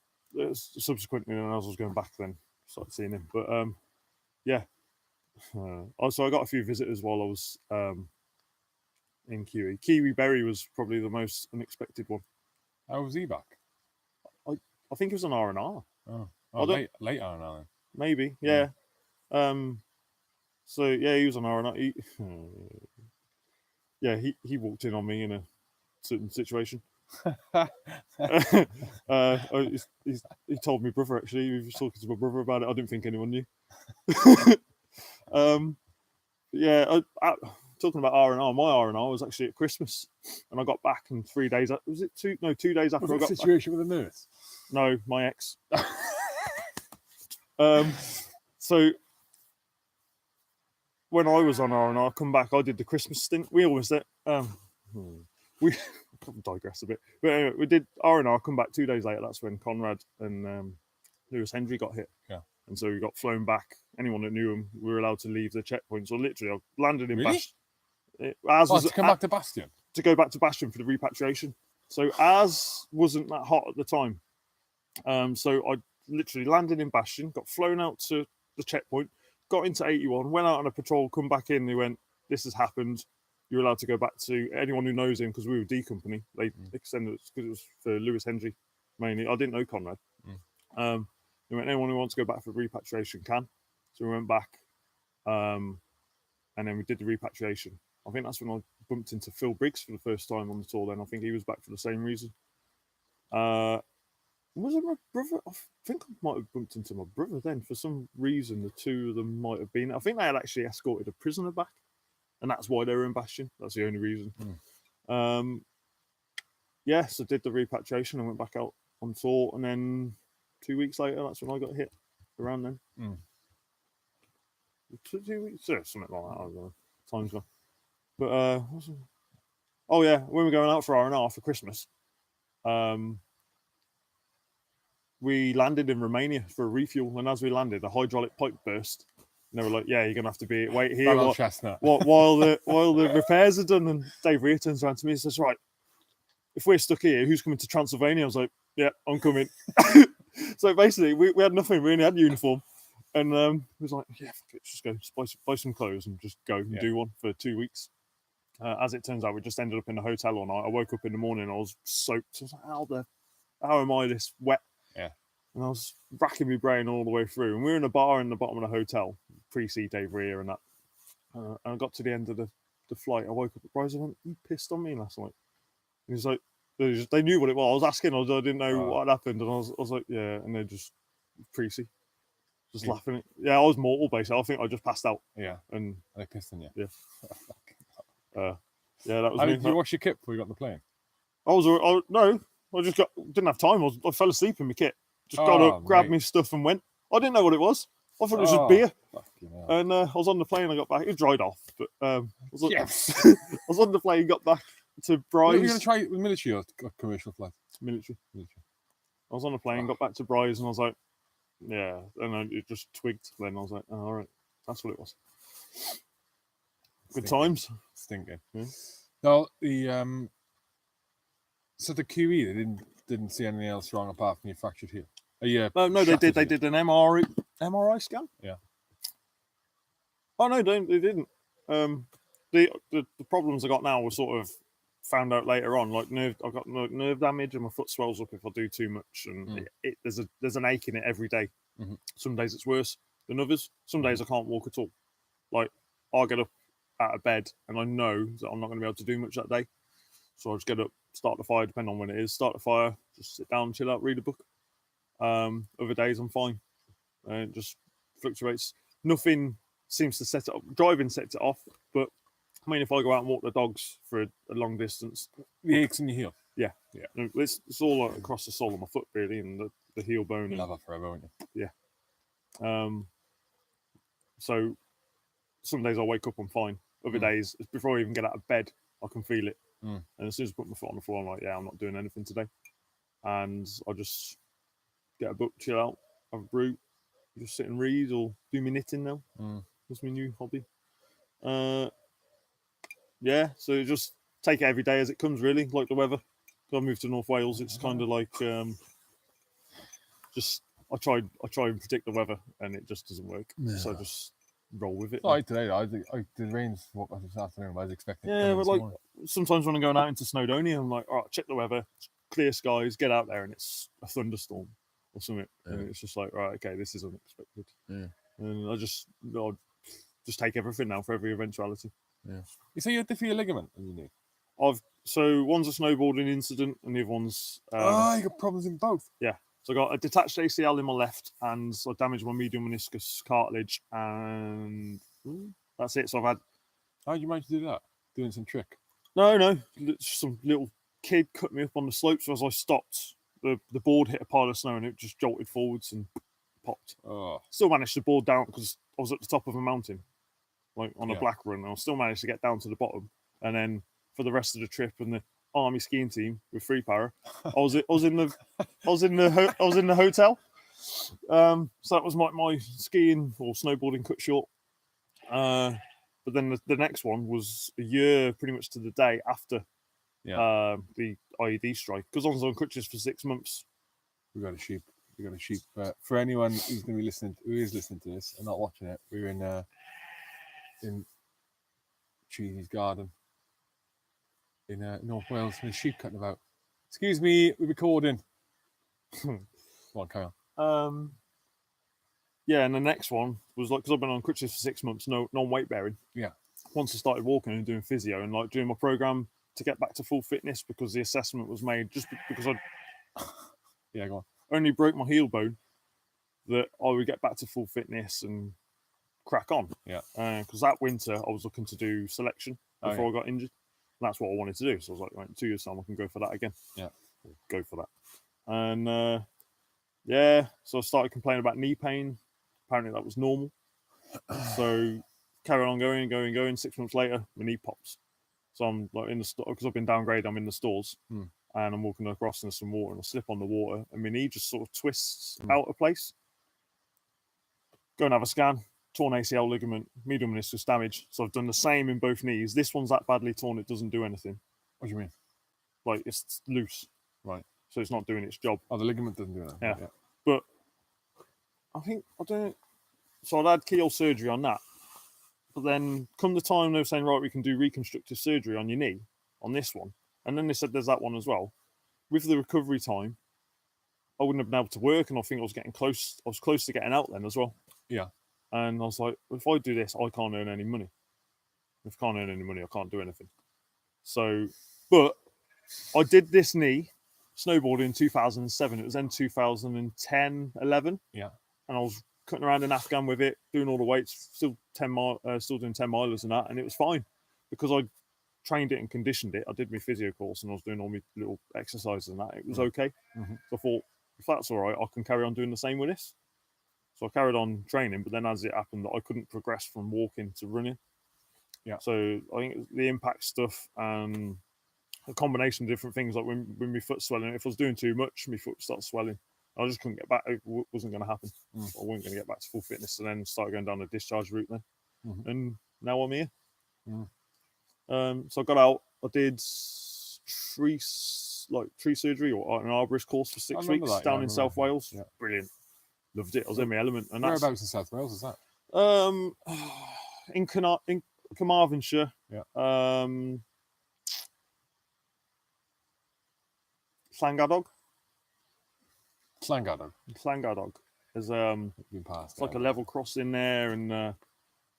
subsequently, as I was going back, then started seeing him. But so I got a few visitors while I was in QE. Kiwi Berry was probably the most unexpected one. How was he back? I think it was an R&R. Late R&R then. Maybe, yeah. He was on R&R. He walked in on me in a certain situation. He told me brother, actually. He was talking to my brother about it. I didn't think anyone knew. Talking about R&R, my R&R was actually at Christmas, and I got back in 3 days. Was it 2? No, 2 days after I got back. Situation with a nurse? No, my ex. So when I was on R&R, come back, I did the Christmas stint. We always did. We digress a bit, but anyway, we did R&R. Come back 2 days later. That's when Conrad and Lewis Hendry got hit. Yeah. And so we got flown back. Anyone that knew him, we were allowed to leave the checkpoint. So literally, I landed in Bastion. To come back to Bastion? To go back to Bastion for the repatriation. So Az wasn't that hot at the time. So I literally landed in Bastion, got flown out to the checkpoint, got into 81, went out on a patrol, come back in. They went, "This has happened. You're allowed to go back to anyone who knows him," because we were D Company. They extended it because it was for Lewis Hendry mainly. I didn't know Conrad. They went, "Anyone who wants to go back for repatriation can." So we went back, and then we did the repatriation. I think that's when I bumped into Phil Briggs for the first time on the tour. Then I think he was back for the same reason. Was it my brother? I think I might have bumped into my brother then. For some reason, the two of them might have been. I think they had actually escorted a prisoner back, and that's why they were in Bastion. That's the only reason. So did the repatriation and went back out on tour, and then 2 weeks later, that's when I got hit. Around then. 2 weeks, something like that. I don't know. Time's gone. But when we were going out for R&R for Christmas, we landed in Romania for a refuel, and as we landed, a hydraulic pipe burst. And they were like, "Yeah, you're gonna have to wait here while the repairs are done." And Dave Rea turns around to me and says, "Right, if we're stuck here, who's coming to Transylvania?" I was like, "Yeah, I'm coming." So basically, we had nothing. We only had uniform, and we was like, "Yeah, fuck it, just go buy some clothes and just go and do one for 2 weeks." As it turns out, we just ended up in the hotel all night. I woke up in the morning, I was soaked. I was like, "How am I this wet?" Yeah. And I was racking my brain all the way through. And we were in a bar in the bottom of the hotel, pre-see Dave Rea and that. And I got to the end of the flight. I woke up at Bryce and went, "You pissed on me last night?" And he's like, they knew what it was. I was asking, I didn't know what happened. And I was like, "Yeah." And they're just pre-see. Just laughing. Yeah, I was mortal, basically. I think I just passed out. Yeah. And they pissed on you. Yeah. That was me. Did you wash your kit before you got on the plane? I just didn't have time. I fell asleep in my kit. Just got up, grabbed me stuff and went. I didn't know what it was. I thought it was just beer. And I was on the plane. I got back. It dried off, but I was on the plane. Got back to Bryce. Were you going to try military or commercial flight? Military. I was on the plane. Got back to Bryce, and I was like, Yeah, and it just twigged. Then I was like, oh, all right, that's what it was. Good Stinking. times. Stinking. Yeah. No, the so the QE they didn't see anything else wrong apart from your fractured heel. Yeah. No, they did. They did an MRI scan. Yeah. Oh no, they didn't. The problems I got now were sort of found out later on. Like I've got nerve damage, and my foot swells up if I do too much, and there's an ache in it every day. Mhm. Some days it's worse than others. Some days I can't walk at all. Like I'll get up out of bed, and I know that I'm not going to be able to do much that day. So I'll just get up, start the fire, depending on when it is. Start the fire, just sit down, chill out, read a book. Other days I'm fine. It just fluctuates. Nothing seems to set it up. Driving sets it off, but I mean, if I go out and walk the dogs for a long distance, The aches in your heel. yeah. Yeah. It's all across the sole of my foot, really, and the heel bone. You'll have that forever, won't you? Yeah. So some days I wake up, I'm fine. Other days, before I even get out of bed, I can feel it. And as soon as I put my foot on the floor, I'm like, yeah, I'm not doing anything today. And I just get a book, chill out, have a brew, just sit and read or do my knitting now. That's my new hobby. Yeah, so just take it every day as it comes, really, like the weather. So I moved to North Wales. It's kind of like just I try and predict the weather, and it just doesn't work. Yeah. So I just roll with it. Oh, today, the rain's woke up this afternoon. I was expecting. Yeah, but like sometimes when I'm going out into Snowdonia, I'm like, all right, check the weather, clear skies, get out there, and it's a thunderstorm or something, and it's just like, right, okay, this is unexpected. Yeah, and I'll just take everything now for every eventuality. Yeah. You say you had to feel a ligament in your knee? So one's a snowboarding incident, and the other one's you got problems in both. Yeah. So I got a detached ACL in my left, and I damaged my medial meniscus cartilage, and that's it. So I've had. How'd you manage to do that? Doing some trick? No. Some little kid cut me up on the slope, so as I stopped, the board hit a pile of snow, and it just jolted forwards and popped. Oh. Still managed to board down because I was at the top of a mountain, like on a black run. I still managed to get down to the bottom, and then for the rest of the trip and the army skiing team with free para, I was in the hotel. So that was my skiing or snowboarding cut short. But then the next one was a year, pretty much to the day after the IED strike, because I was on crutches for 6 months. We got a sheep. For anyone who's going to be listening, who is listening to this and not watching it, we were in Cheesy's garden in North Wales, and a sheep cutting about. Excuse me, we're recording. Come on, carry on. Yeah, and the next one was like, because I've been on crutches for 6 months, non-weight bearing. Yeah. Once I started walking and doing physio and like doing my program to get back to full fitness, because the assessment was made just because I go on. Only broke my heel bone, that I would get back to full fitness and crack on. Yeah. Because that winter I was looking to do selection before I got injured. And that's what I wanted to do. So I was like, right, in 2 years' time I can go for that again. Yeah. Go for that. And so I started complaining about knee pain. Apparently that was normal. So carry on going. 6 months later, my knee pops. So I'm like in the store, because I've been downgraded, I'm in the stores. And I'm walking across in some water, and I slip on the water, and my knee just sort of twists out of place. Go and have a scan. Torn ACL ligament, medial meniscus damage. So I've done the same in both knees. This one's that badly torn, it doesn't do anything. What do you mean? Like, it's loose. Right. So it's not doing its job. Oh, the ligament doesn't do anything. Yeah. But I don't. So I'd had keyhole surgery on that. But then come the time they were saying, right, we can do reconstructive surgery on your knee, on this one. And then they said there's that one as well. With the recovery time, I wouldn't have been able to work, and I think I was getting close. I was close to getting out then as well. Yeah. And I was like, if I do this, I can't earn any money. If I can't earn any money, I can't do anything. So, but I did this knee snowboarding in 2007. It was then 2010, 11. Yeah. And I was cutting around in Afghan with it, doing all the weights, still doing 10 milers and that, and it was fine because I trained it and conditioned it. I did my physio course and I was doing all my little exercises and that. It was okay. So I thought, if that's all right, I can carry on doing the same with this. So I carried on training, but then as it happened, that I couldn't progress from walking to running. Yeah. So I think the impact stuff and a combination of different things, like when my foot's swelling, if I was doing too much, my foot starts swelling. I just couldn't get back. It wasn't going to happen. Mm. I wasn't going to get back to full fitness, and then started going down the discharge route then. Mhm. And now I'm here. Mm. So I got out. I did tree surgery or an arborist course for 6 remember weeks that, yeah, I down in remember South that, Wales. yeah. Brilliant. Loved it. I was in my element. And that's Whereabouts in South Wales is that? in Carmarthenshire. Yeah. Llangadog. Llangadog. There's Been past it's like a there. level crossing there, and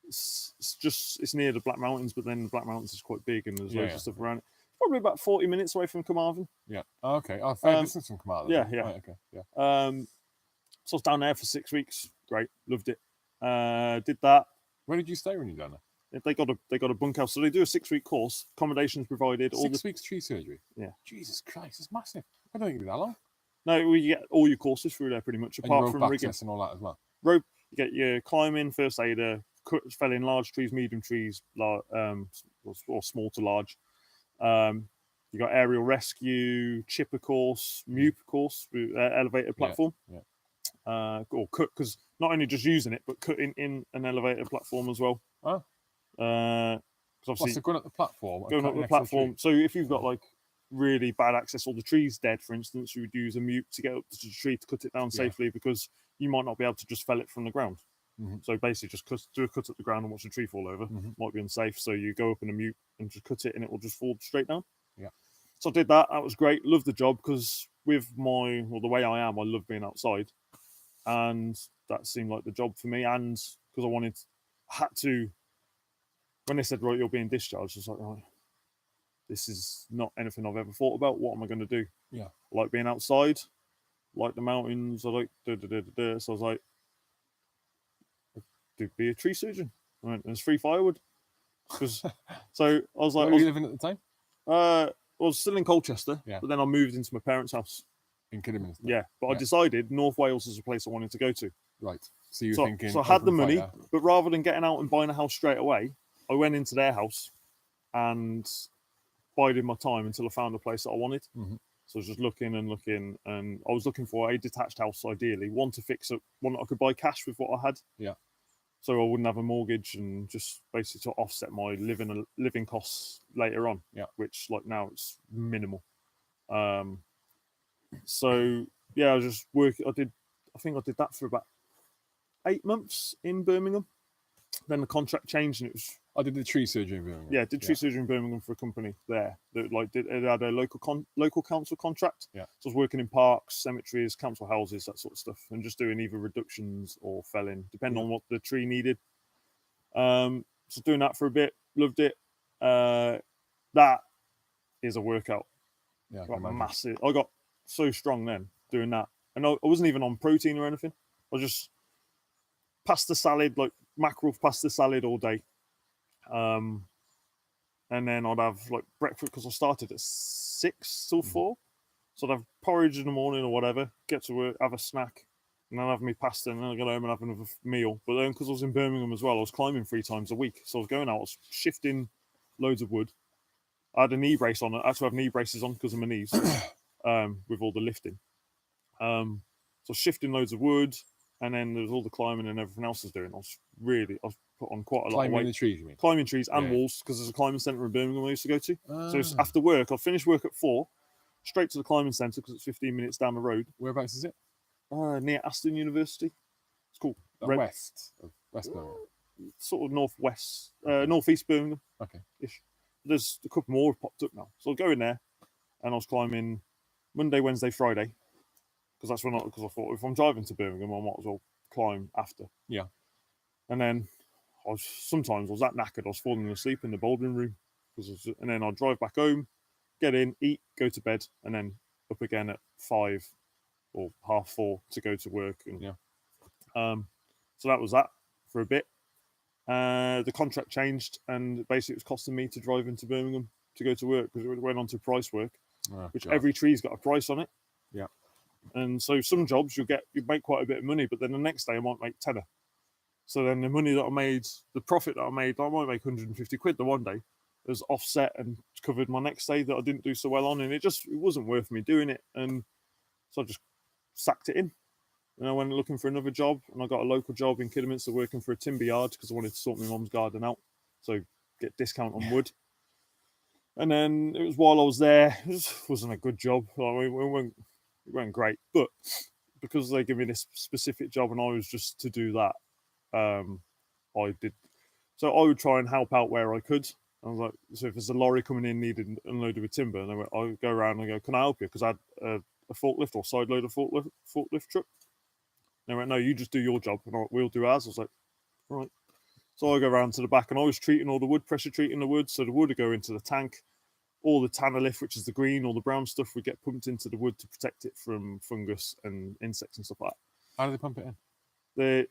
it's near the Black Mountains, but then the Black Mountains is quite big and there's loads of stuff around it. Probably about 40 minutes away from Carmarthen. Yeah. Oh, okay. Oh, fair distance from Carmarthen. Yeah, yeah. Right, okay. Yeah. So I was down there for 6 weeks. Great, loved it. Did that. Where did you stay when you done it? They got a bunkhouse, so they do a 6-week course. Accommodations provided. 6 weeks tree surgery. Yeah. Jesus Christ, it's massive. I don't think it'd be that long. No, you get all your courses through there pretty much, apart from rigging and all that as well. rope. You get your climbing, first aider, felling large trees, medium trees, or small to large. You got aerial rescue, chipper course, MUP course, elevated platform. Yeah. Or cut, because not only just using it, but cutting in an elevated platform as well. Oh. Obviously, so going up the platform. Going up the platform. So if you've got like really bad access, or the tree's dead, for instance, you would use a MUP to get up to the tree to cut it down safely, because you might not be able to just fell it from the ground. Mm-hmm. So basically, just do a cut at the ground and watch the tree fall over. Mm-hmm. Might be unsafe. So you go up in a MUP and just cut it, and it will just fall straight down. Yeah. So I did that. That was great. Loved the job, because with the way I am, I love being outside, and that seemed like the job for me. And because when they said, right, you're being discharged, I was like, oh, this is not anything I've ever thought about. What am I going to do? Yeah. I like being outside, like the mountains. I like So I was like, to be a tree surgeon. I went, there's free firewood. So I was like, where were you living at the time? I was still in Colchester, Yeah. but then I moved into my parents' house. In Kidderminster. Yeah, but I decided North Wales is a place I wanted to go to. Right. So you're thinking. So I had the money, fire. but rather than getting out and buying a house straight away, I went into their house and bided my time until I found a place that I wanted. Mm-hmm. So I was just looking, and I was looking for a detached house, ideally, one to fix up, one that I could buy cash with what I had. Yeah. So I wouldn't have a mortgage, and just basically to offset my living costs later on. Yeah. Which like now it's minimal. So yeah, I was just working. I think I did that for about 8 months in Birmingham. Then the contract changed, and it was. I did the tree surgery in Birmingham. Yeah, did tree surgery in Birmingham for a company there that it had a local council contract. Yeah. So I was working in parks, cemeteries, council houses, that sort of stuff, and just doing either reductions or felling, depending on what the tree needed. So doing that for a bit, loved it. That is a workout. Yeah. Massive. I got so strong then doing that, and I wasn't even on protein or anything. I was just pasta salad, like mackerel pasta salad all day. And then I'd have like breakfast, because I started at 6 till 4. So I'd have porridge in the morning or whatever, get to work, have a snack, and then have me pasta, and then I'd go home and have another meal. But then because I was in Birmingham as well, I was climbing 3 times a week. So I was going out, I was shifting loads of wood. I had a knee brace on. I had to have knee braces on because of my knees, with all the lifting. So shifting loads of wood, and then there's all the climbing and everything else I was doing. I was put on quite a lot of weight. Climbing the trees, you mean? Climbing trees and walls, because there's a climbing centre in Birmingham I used to go to. So it's Ah. after work, I'd finish work at 4, straight to the climbing centre, because it's 15 minutes down the road. Whereabouts is it? Near Aston University. It's called West Birmingham. Sort of northwest, northeast Birmingham. Okay. Ish. There's a couple more have popped up now. So I'll go in there, and I was climbing Monday, Wednesday, Friday, because I thought if I'm driving to Birmingham, I might as well climb after. Yeah. And then sometimes I was that knackered, I was falling asleep in the bouldering room, and then I'd drive back home, get in, eat, go to bed, and then up again at 5 or 4:30 to go to work. And so that was that for a bit. The contract changed, and basically it was costing me to drive into Birmingham to go to work, because it went on to price work, which every tree's got a price on it. Yeah. And so some jobs you make quite a bit of money, but then the next day I might make tenner. So then the money that I made, the profit that I made, I might make 150 quid the one day, has offset and covered my next day that I didn't do so well on, and it wasn't worth me doing it. And so I just sacked it in. And I went looking for another job, and I got a local job in Kidderminster working for a timber yard because I wanted to sort my mum's garden out, so get discount on wood. And then it was while I was there, it wasn't a good job. Like, it weren't great, but because they give me this specific job and I was just to do that, I did. So I would try and help out where I could. I was like, so if there's a lorry coming in needing unloaded with timber, and I would go around and go, can I help you? Because I had a forklift or side loader forklift truck. They went, no, you just do your job and we'll do ours. I was like, right. So I go around to the back and I was treating all the wood, pressure treating the wood. So the wood would go into the tank. All the tanner lift, which is the green or the brown stuff, would get pumped into the wood to protect it from fungus and insects and stuff like that. How do they pump it in?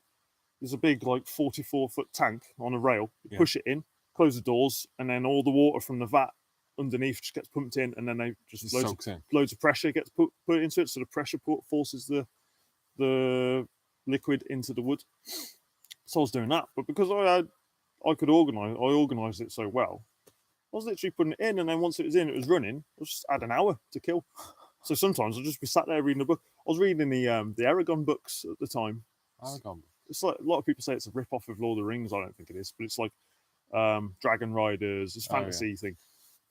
There's a big, like 44-foot tank on a rail. You push it in, close the doors, and then all the water from the vat underneath just gets pumped in, and then they just loads of pressure gets put into it. So the pressure forces the liquid into the wood. So I was doing that, but because I could organised it so well. I was literally putting it in, and then once it was in, it was running. I was just had an hour to kill. So sometimes I'll just be sat there reading a book. I was reading the Aragon books at the time. Aragon. It's like a lot of people say it's a rip-off of Lord of the Rings. I don't think it is, but it's like Dragon Riders. It's a fantasy thing.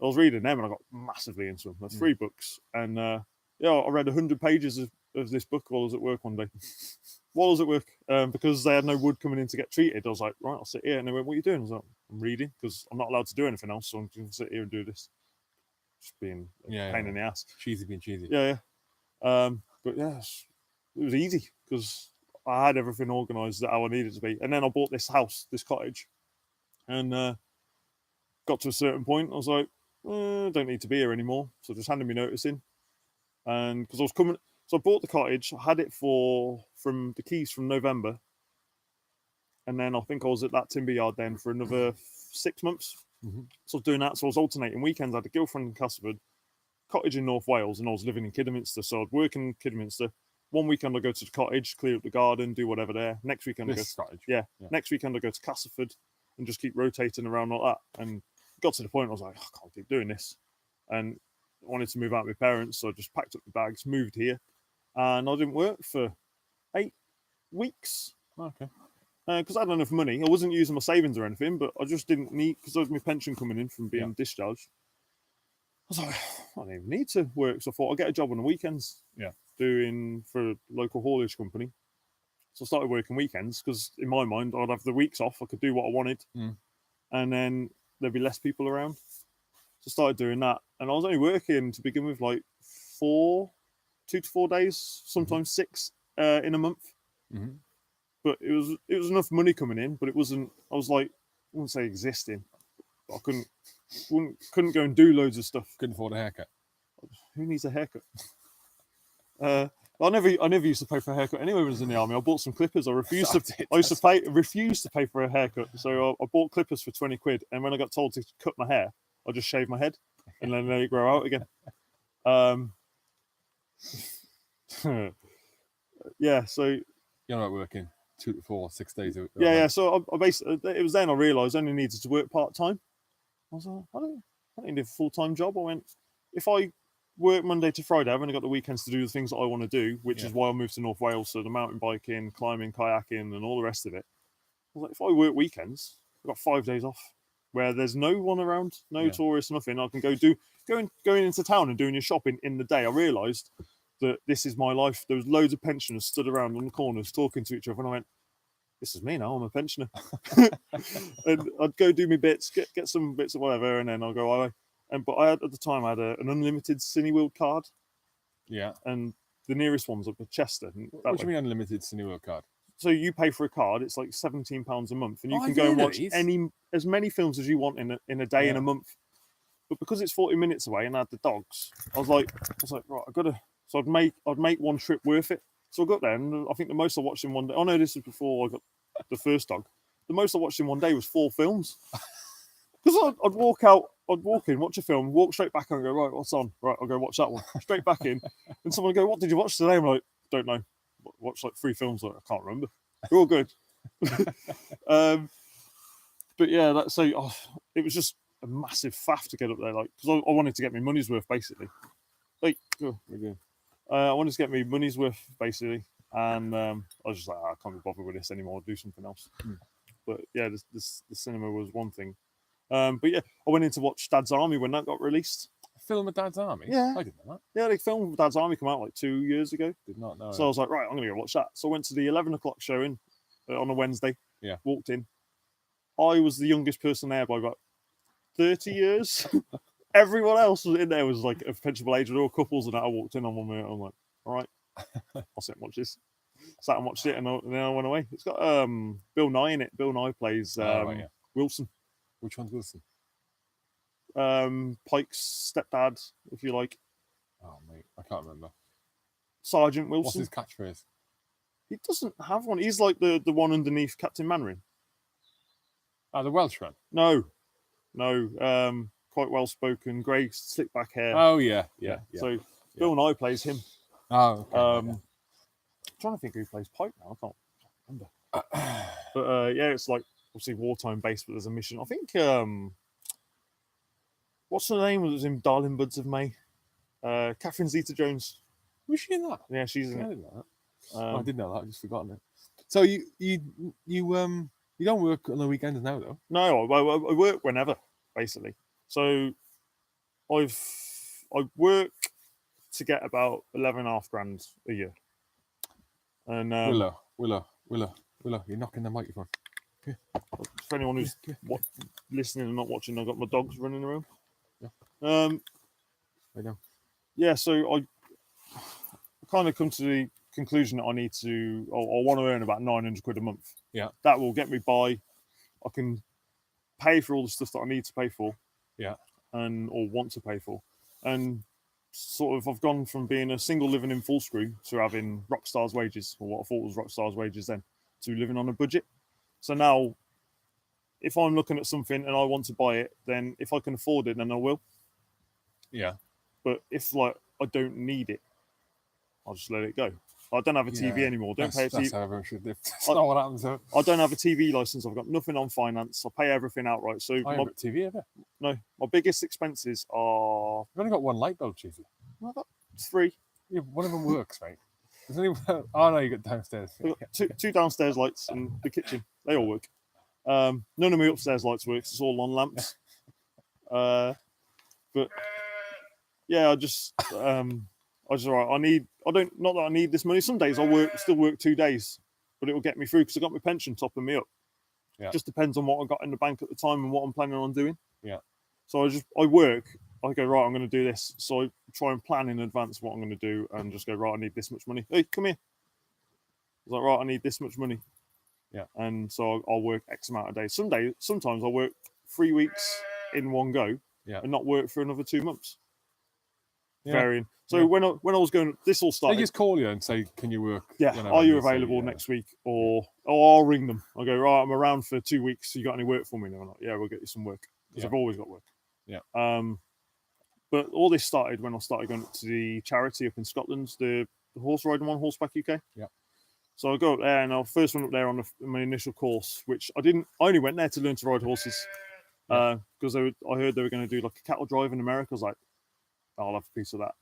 I was reading them, and I got massively into them. There's 3 books, and I read 100 pages of this book while I was at work one day. While I was at work, because they had no wood coming in to get treated, I was like, right, I'll sit here. And they went, what are you doing? I was like, I'm reading, because I'm not allowed to do anything else, so I'm going to sit here and do this. Just being a pain in the ass. Cheesy being cheesy. Yeah. But yeah, it was easy, because I had everything organised how I needed to be. And then I bought this house, this cottage, and got to a certain point, I was like, I don't need to be here anymore. So I just handed me notice in. And because I was coming... So I bought the cottage, I had it from the keys from November. And then I think I was at that timber yard then for another 6 months. Mm-hmm. So I was doing that. So I was alternating weekends. I had a girlfriend in Castleford, cottage in North Wales, and I was living in Kidderminster. So I'd work in Kidderminster. One weekend I'd go to the cottage, clear up the garden, do whatever there. Next weekend I go to cottage. Yeah. Next weekend I go to Castleford and just keep rotating around like that. And got to the point I was like, I can't keep doing this. And I wanted to move out with my parents, so I just packed up the bags, moved here. And I didn't work for 8 weeks. Okay. Because I had enough money. I wasn't using my savings or anything, but I just didn't need, because there was my pension coming in from being discharged. I was like, I don't even need to work. So I thought I'll get a job on the weekends. Yeah. Doing for a local haulage company. So I started working weekends because in my mind, I'd have the weeks off. I could do what I wanted. And then there'd be less people around. So I started doing that. And I was only working to begin with like 2 to 4 days, sometimes 6 in a month. Mm-hmm. But it was enough money coming in, but it wasn't. I was like, I wouldn't say existing. But I couldn't go and do loads of stuff. Couldn't afford a haircut. Who needs a haircut? I never used to pay for a haircut anyway when I was in the army. I bought some clippers. I refused to pay for a haircut. So I bought clippers for 20 quid. And when I got told to cut my hair, I just shaved my head and then let it grow out again. Yeah. So you're not working 2 to 4, 6 days. Yeah. So I basically, it was then I realised I only needed to work part time. I was like, I don't need a full time job. I went, if I work Monday to Friday, I've only got the weekends to do the things that I want to do, which is why I moved to North Wales. So the mountain biking, climbing, kayaking, and all the rest of it. I was like, if I work weekends, I've got 5 days off where there's no one around, no tourists, nothing. I can going into town and doing your shopping in the day. I realised that this is my life. There was loads of pensioners stood around on the corners talking to each other, and I went, this is me now. I'm a pensioner. And I'd go do my bits, get some bits of whatever, and then I'll go away. But at the time I had an unlimited Cineworld card. Yeah. And the nearest one was up at Chester. What do you mean unlimited Cineworld card? So you pay for a card. It's like £17 a month, and you can go and watch as many films as you want in a day in a month. But because it's 40 minutes away, and I had the dogs, I was like, right, I gotta. So I'd make one trip worth it. So I got there, and I think the most I watched in one day. Oh no, this was before I got the first dog. The most I watched in one day was 4 films. Because I'd walk in, watch a film, walk straight back and go, right, what's on? Right, I'll go watch that one. Straight back in. And someone would go, what did you watch today? I'm like, don't know. Watched like 3 films. Like, I can't remember. They're all good. But yeah, it was just a massive faff to get up there. Like, because I wanted to get my money's worth, basically. Like, oh, we're good. I wanted to get me money's worth basically, and I was just like, I can't be bothered with this anymore. I'll do something else. But yeah, the cinema was one thing. But yeah, I went in to watch Dad's Army when that got released. A film of Dad's Army? Yeah. I didn't know that. Yeah, the film Dad's Army came out like 2 years ago. Did not know. So I was like, right, I'm going to go watch that. So I went to the 11 o'clock showing on a Wednesday. Yeah. Walked in. I was the youngest person there by about 30 years. Everyone else was in there was like a potential age. There were couples and that. I walked in on 1 minute. I'm like, all right, I'll sit and watch this. Sat and watched it, and then I went away. It's got Bill Nye in it. Bill Nye plays right, yeah. Wilson. Which one's Wilson? Pike's stepdad, if you like. Oh, mate, I can't remember. Sergeant What's Wilson. his catchphrase? He doesn't have one. He's like the one underneath Captain Mandarin. The Welsh one. No. Quite well spoken, grey, slick back hair. Oh yeah. So Bill Nye plays him. Oh, okay. I'm trying to think who plays Pike now. I can't remember. But yeah, it's like obviously wartime based, but there's a mission. I think what's her name? Was in Darling Buds of May. Catherine Zeta-Jones. Was she in that? Yeah, she's in I it. didn't know that. I did know that. I've just forgotten it. So you don't work on the weekends now, though? No, I work whenever, basically. So I work to get about 11.5 grand a year. And Willow, you're knocking the microphone. for anyone who's listening and not watching, I've got my dogs running around. Yeah. I know. Yeah, so I kind of come to the conclusion that I need to, I want to earn about 900 quid a month. Yeah. That will get me by. I can pay for all the stuff that I need to pay for. Yeah. Or want to pay for. And sort of I've gone from being a single living in full screw to having rock stars wages, or what I thought was rock stars wages then, to living on a budget. So now if I'm looking at something and I want to buy it, then if I can afford it, then I will. Yeah. But if like I don't need it, I'll just let it go. I don't have a TV anymore. Don't pay a TV. That's how everyone should live. That's not what happens. Though. I don't have a TV license. I've got nothing on finance. I pay everything outright. So I haven't got TV ever. No, my biggest expenses are. I've only got one light bulb, Chiefy. I've got 3. Yeah, one of them works, mate. There's only. Oh no, you got downstairs. I've got two downstairs lights in the kitchen. They all work. None of my upstairs lights works. It's all on lamps. But yeah, I just right. Not that I need this money. Some days I still work 2 days, but it will get me through because I got my pension topping me up. Yeah. Just depends on what I got in the bank at the time and what I'm planning on doing. Yeah. So I work. I go, right, I'm going to do this. So I try and plan in advance what I'm going to do and just go, right, I need this much money. Hey, come here. I was like, right, I need this much money. Yeah. And so I'll work X amount of days. Sometimes I'll work 3 weeks in one go and not work for another 2 months. Yeah. Varying. So when I was going, this all started. They just call you and say, "Can you work? Yeah, are you available next week?" Or I'll ring them. I go, right, I'm around for 2 weeks. You got any work for me? And they're like, yeah, we'll get you some work because I've always got work. Yeah. But all this started when I started going to the charity up in Scotland, the horse riding one, Horseback UK. Yeah. So I go up there and I first went up there on my initial course, which I only went there to learn to ride horses because I heard they were going to do like a cattle drive in America. I was like, I'll have a piece of that,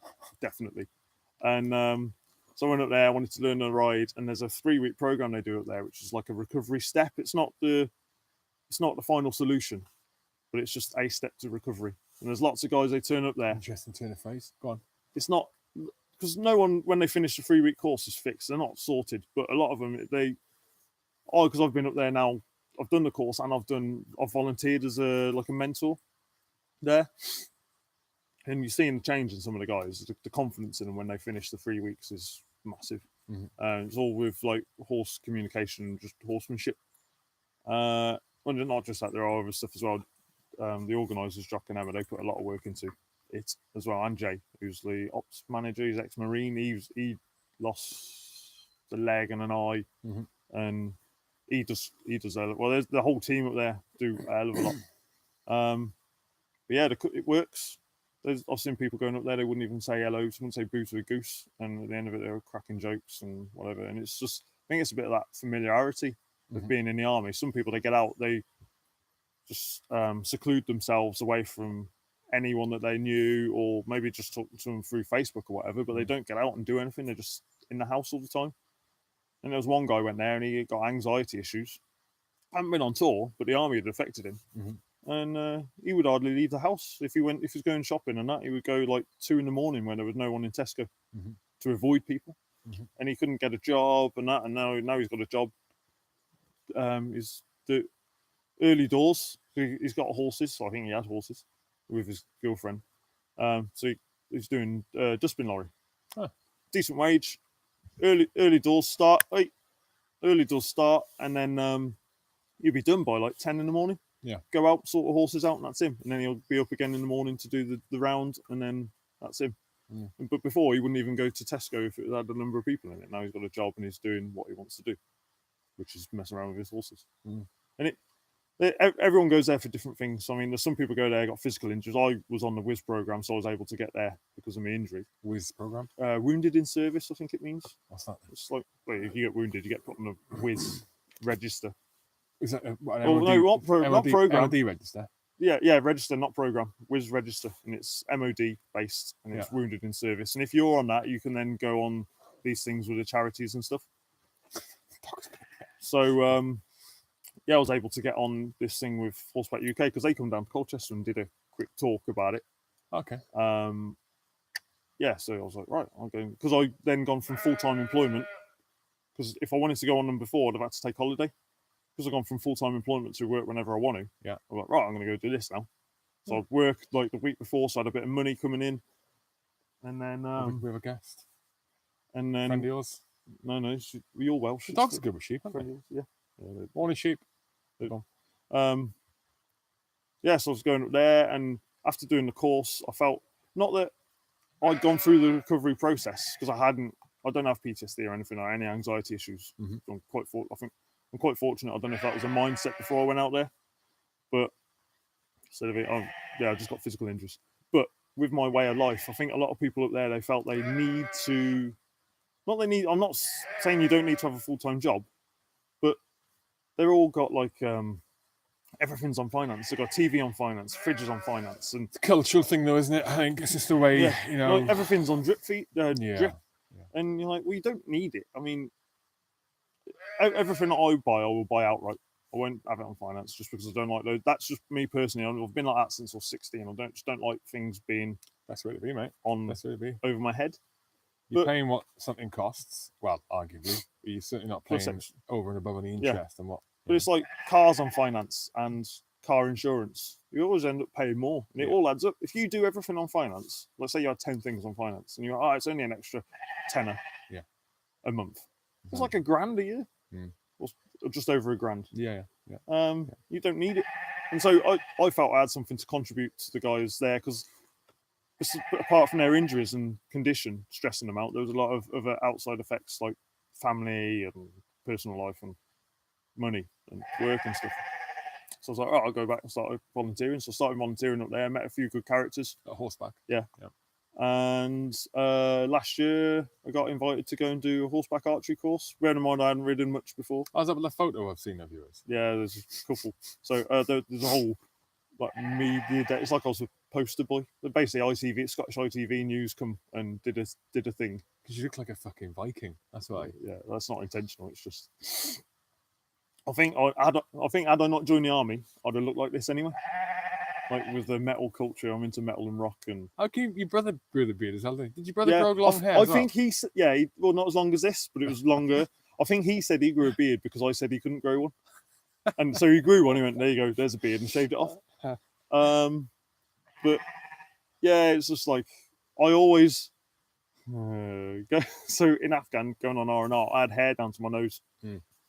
definitely. And so I went up there, I wanted to learn to ride, and there's a 3-week program they do up there, which is like a recovery step. It's not the final solution, but it's just a step to recovery. And there's lots of guys, they turn up there. Interesting turn of phrase. Go on. It's not, because no one, when they finish the 3-week course, is fixed. They're not sorted, but a lot of them, because I've been up there now, I've done the course and I've volunteered as a mentor there. And you're seeing the change in some of the guys. The confidence in them when they finish the 3 weeks is massive. Mm-hmm. It's all with like horse communication, just horsemanship. Well, not just that, there are other stuff as well. The organisers, Jock and Emma, they put a lot of work into it as well. And Jay, who's the ops manager, he's ex-Marine. He lost the leg and an eye, and he does well. There's the whole team up there do a hell of a lot. But yeah, it works. I've seen people going up there, they wouldn't even say hello, someone say boo to a goose, and at the end of it, they were cracking jokes and whatever. And it's just, I think it's a bit of that familiarity of being in the army. Some people, they get out, they just seclude themselves away from anyone that they knew, or maybe just talking to them through Facebook or whatever, but they don't get out and do anything. They're just in the house all the time. And there was one guy went there and he got anxiety issues. Hadn't been on tour, but the army had affected him. And he would hardly leave the house. If he was going shopping and that, he would go like 2 a.m. when there was no one in Tesco to avoid people. And he couldn't get a job and that, and now he's got a job. He's the early doors. He's got horses, so I think he has horses with his girlfriend. So he's doing dustbin lorry. Decent wage. Early doors start. Early doors start, and then he'll be done by like 10 a.m. Yeah. Go out, sort the horses out, and that's him. And then he'll be up again in the morning to do the round, and then that's him. But before, he wouldn't even go to Tesco if it had a number of people in it. Now he's got a job and he's doing what he wants to do, which is messing around with his horses. And everyone goes there for different things. I mean, there's some people go there, got physical injuries. I was on the WIS program, so I was able to get there because of my injury. WIS program? Wounded in service, I think it means. What's that? It's like, well, if you get wounded, you get put on a WIS register. Is that what, no, not program. MOD register? Yeah, register, not program. WIS register, and it's MOD based, and it's wounded in service. And if you're on that, you can then go on these things with the charities and stuff. So, I was able to get on this thing with Horseback UK because they come down to Colchester and did a quick talk about it. Okay. So I was like, right, I'm going, because I then gone from full-time employment, because if I wanted to go on them before, I'd have had to take holiday. Because I've gone from full-time employment to work whenever I want to. Yeah. I'm like, right, I'm going to go do this now. So I'd worked like the week before, so I had a bit of money coming in. And then... we have a guest. And then... Friend of yours? No, we all well. The dogs are good with sheep, aren't they? Yeah. Morning sheep. So I was going up there, and after doing the course, I felt, not that I'd gone through the recovery process, because I don't have PTSD or anything, or any anxiety issues. I'm quite fortunate. I don't know if that was a mindset before I went out there, but instead of it, I just got physical injuries. But with my way of life, I think a lot of people up there, they felt they need to, I'm not saying you don't need to have a full-time job, but they're all got like, everything's on finance. They've got TV on finance, fridges on finance. And it's a cultural thing though, isn't it? I think it's just the way, you know. Like everything's on drip feed, drip. And you're like, well, you don't need it. I mean, everything that I will buy outright. I won't have it on finance just because I don't like those. That's just me personally. I've been like that since I was 16. I don't like things being that's where it be, mate. That's where it be over my head. You're paying what something costs. Well, arguably, but you're certainly not paying over and above any interest and what. But it's like cars on finance and car insurance. You always end up paying more, and it all adds up. If you do everything on finance, let's say you had 10 things on finance, and you're like, it's only an extra tenner a month. It's like $1,000 a year, or just over $1,000. You don't need it, and so I felt I had something to contribute to the guys there, because apart from their injuries and condition stressing them out, there was a lot of other outside effects like family and personal life and money and work and stuff. So I was like, I'll go back and start volunteering. So I started volunteering up there, met a few good characters. At horseback. Yeah. And last year I got invited to go and do a horseback archery course. Bear in mind I hadn't ridden much before. I was up with the photo I've seen of yours. Yeah, there's a couple. So there's a whole like media day. It's like I was a poster boy. But basically ITV, Scottish ITV News come and did a thing. Because you look like a fucking Viking. That's why. Yeah, that's not intentional. It's just I think had I not joined the army, I'd have looked like this anyway. Like with the metal culture, I'm into metal and rock. And how can your brother grew the beard as well? Did your brother grow long hair? I think well, not as long as this, but it was longer. I think he said he grew a beard because I said he couldn't grow one, and so he grew one. He went, there you go, there's a beard, and shaved it off. But yeah, it's just like I always go. So in Afghan, going on R&R, I had hair down to my nose.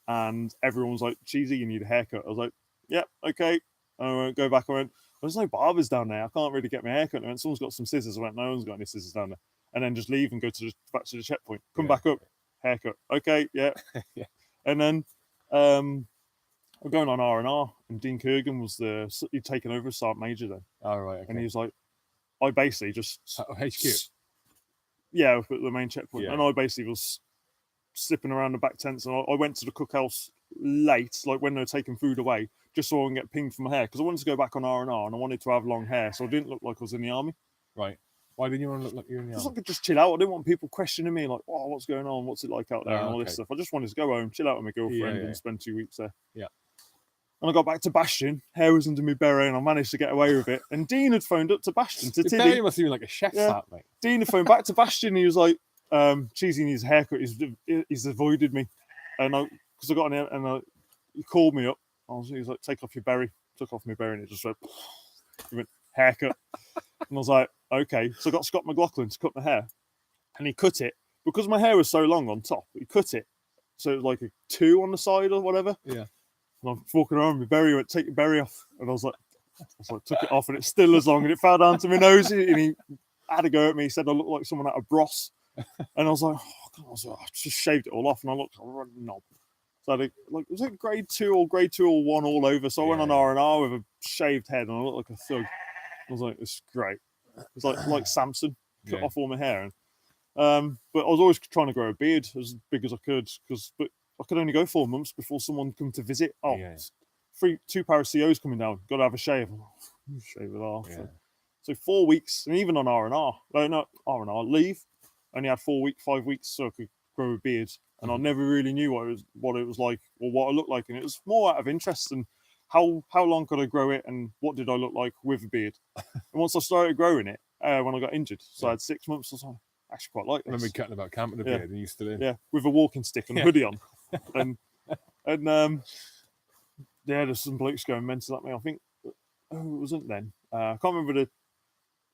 And everyone was like, cheesy, you need a haircut. I was like, yep, okay. I went, go back. I went, there's no barbers down there. I can't really get my haircut. I went, someone's got some scissors. I went, no one's got any scissors down there. And then just leave and go back to the checkpoint. Come back up, haircut. Okay, yeah. And then we're going on R&R, and Dean Kurgan was he'd taken over as Sergeant Major then. Oh, right. Okay. And he was like, I basically just... HQ? Yeah, at the main checkpoint. Yeah. And I basically was slipping around the back tents, and I went to the cookhouse late, like when they were taking food away, just so I can get pinged for my hair, because I wanted to go back on R&R and I wanted to have long hair, so I didn't look like I was in the army. Right. Why didn't you want to look like you're in the Just I army? could just chill out. I didn't want people questioning me like, "Oh, what's going on? What's it like out there?" and all Okay. this stuff. I just wanted to go home, chill out with my girlfriend, Yeah. and spend 2 weeks there. Yeah. And I got back to Bastion. Hair was under my beret, and I managed to get away with it. And Dean had phoned up to Bastion to Your Tilly. belly must have been like a chef's hat, mate. Dean had phoned back to Bastion. And he was like, "Cheesy needs a haircut. He's avoided me." And because I got on there, and he called me up. He was like, "Take off your berry." Took off my berry, and it just went. He went, haircut. And I was like, okay. So I got Scott McLaughlin to cut my hair, and he cut it because my hair was so long on top. He cut it so it was like a 2 on the side or whatever. Yeah. And I'm walking around with my berry. He went, "Take your berry off," and I was like, took it off, and it's still as long, and it fell down to my nose. And he had a go at me. He said I looked like someone out of Bros, and I was like, oh, God, I just shaved it all off, and I looked like a knob. So I was it grade 2 or 1 all over. So I went on R&R with a shaved head, and I looked like a thug. I was like, it's great. It's like Samson, cut off all my hair. And, but I was always trying to grow a beard as big as I could, but I could only go 4 months before someone come to visit. 2 pair of COs coming down. Got to have a shave. Shave it off. Yeah. So 4 weeks, and even on R&R, not R&R, leave. Only had 5 weeks, so I could grow a beard. And I never really knew what it was like or what I looked like. And it was more out of interest and how long could I grow it and what did I look like with a beard. And once I started growing it, when I got injured, so I had 6 months, I was like, I actually quite like this. I remember cutting about camp with a beard and you still in. Yeah, with a walking stick and a hoodie on. and there's some blokes going mental at me. I think, it wasn't then. I can't remember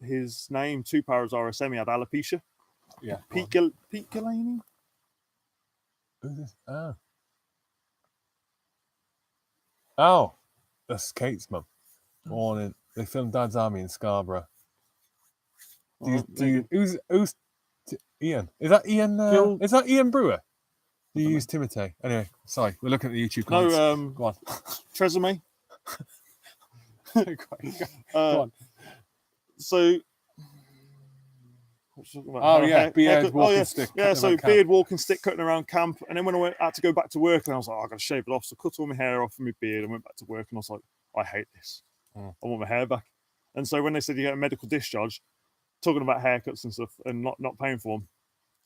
his name. 2 powers RSM, he had alopecia. Yeah. Pete Galaney? Who's this? Oh, that's Kate's mum. Morning. They filmed Dad's Army in Scarborough. Who's Ian? Is that Ian? Is that Ian Brewer? Do you use Timothy? Anyway, sorry, we're looking at the YouTube comments. No, go on. Tresemme. Go on. So. Beard, walking stick. Yeah, so beard, walking stick, cutting around camp. And then when I had to go back to work, and I was like, I got to shave it off. So I cut all my hair off and my beard and went back to work. And I was like, I hate this. I want my hair back. And so when they said you get a medical discharge, talking about haircuts and stuff and not paying for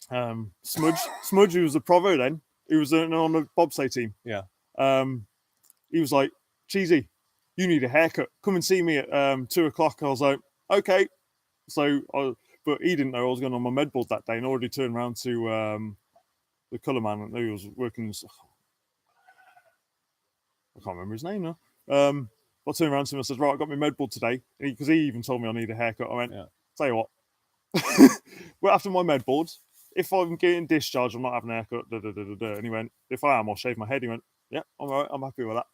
them, Smudge, who was the provo then, he was on the bobsleigh team. Yeah. He was like, Cheesy, you need a haircut. Come and see me at 2:00. I was like, okay. So but he didn't know I was going on my med board that day, and I already turned around to the colour man who was working. I can't remember his name now. I turned around to him and said, right, I got my med board today. Because he even told me I need a haircut. I went, tell you what, well, after my med board, if I'm getting discharged, I'm not having a haircut. And he went, if I am, I'll shave my head. He went, yeah, I'm all right, I'm happy with that.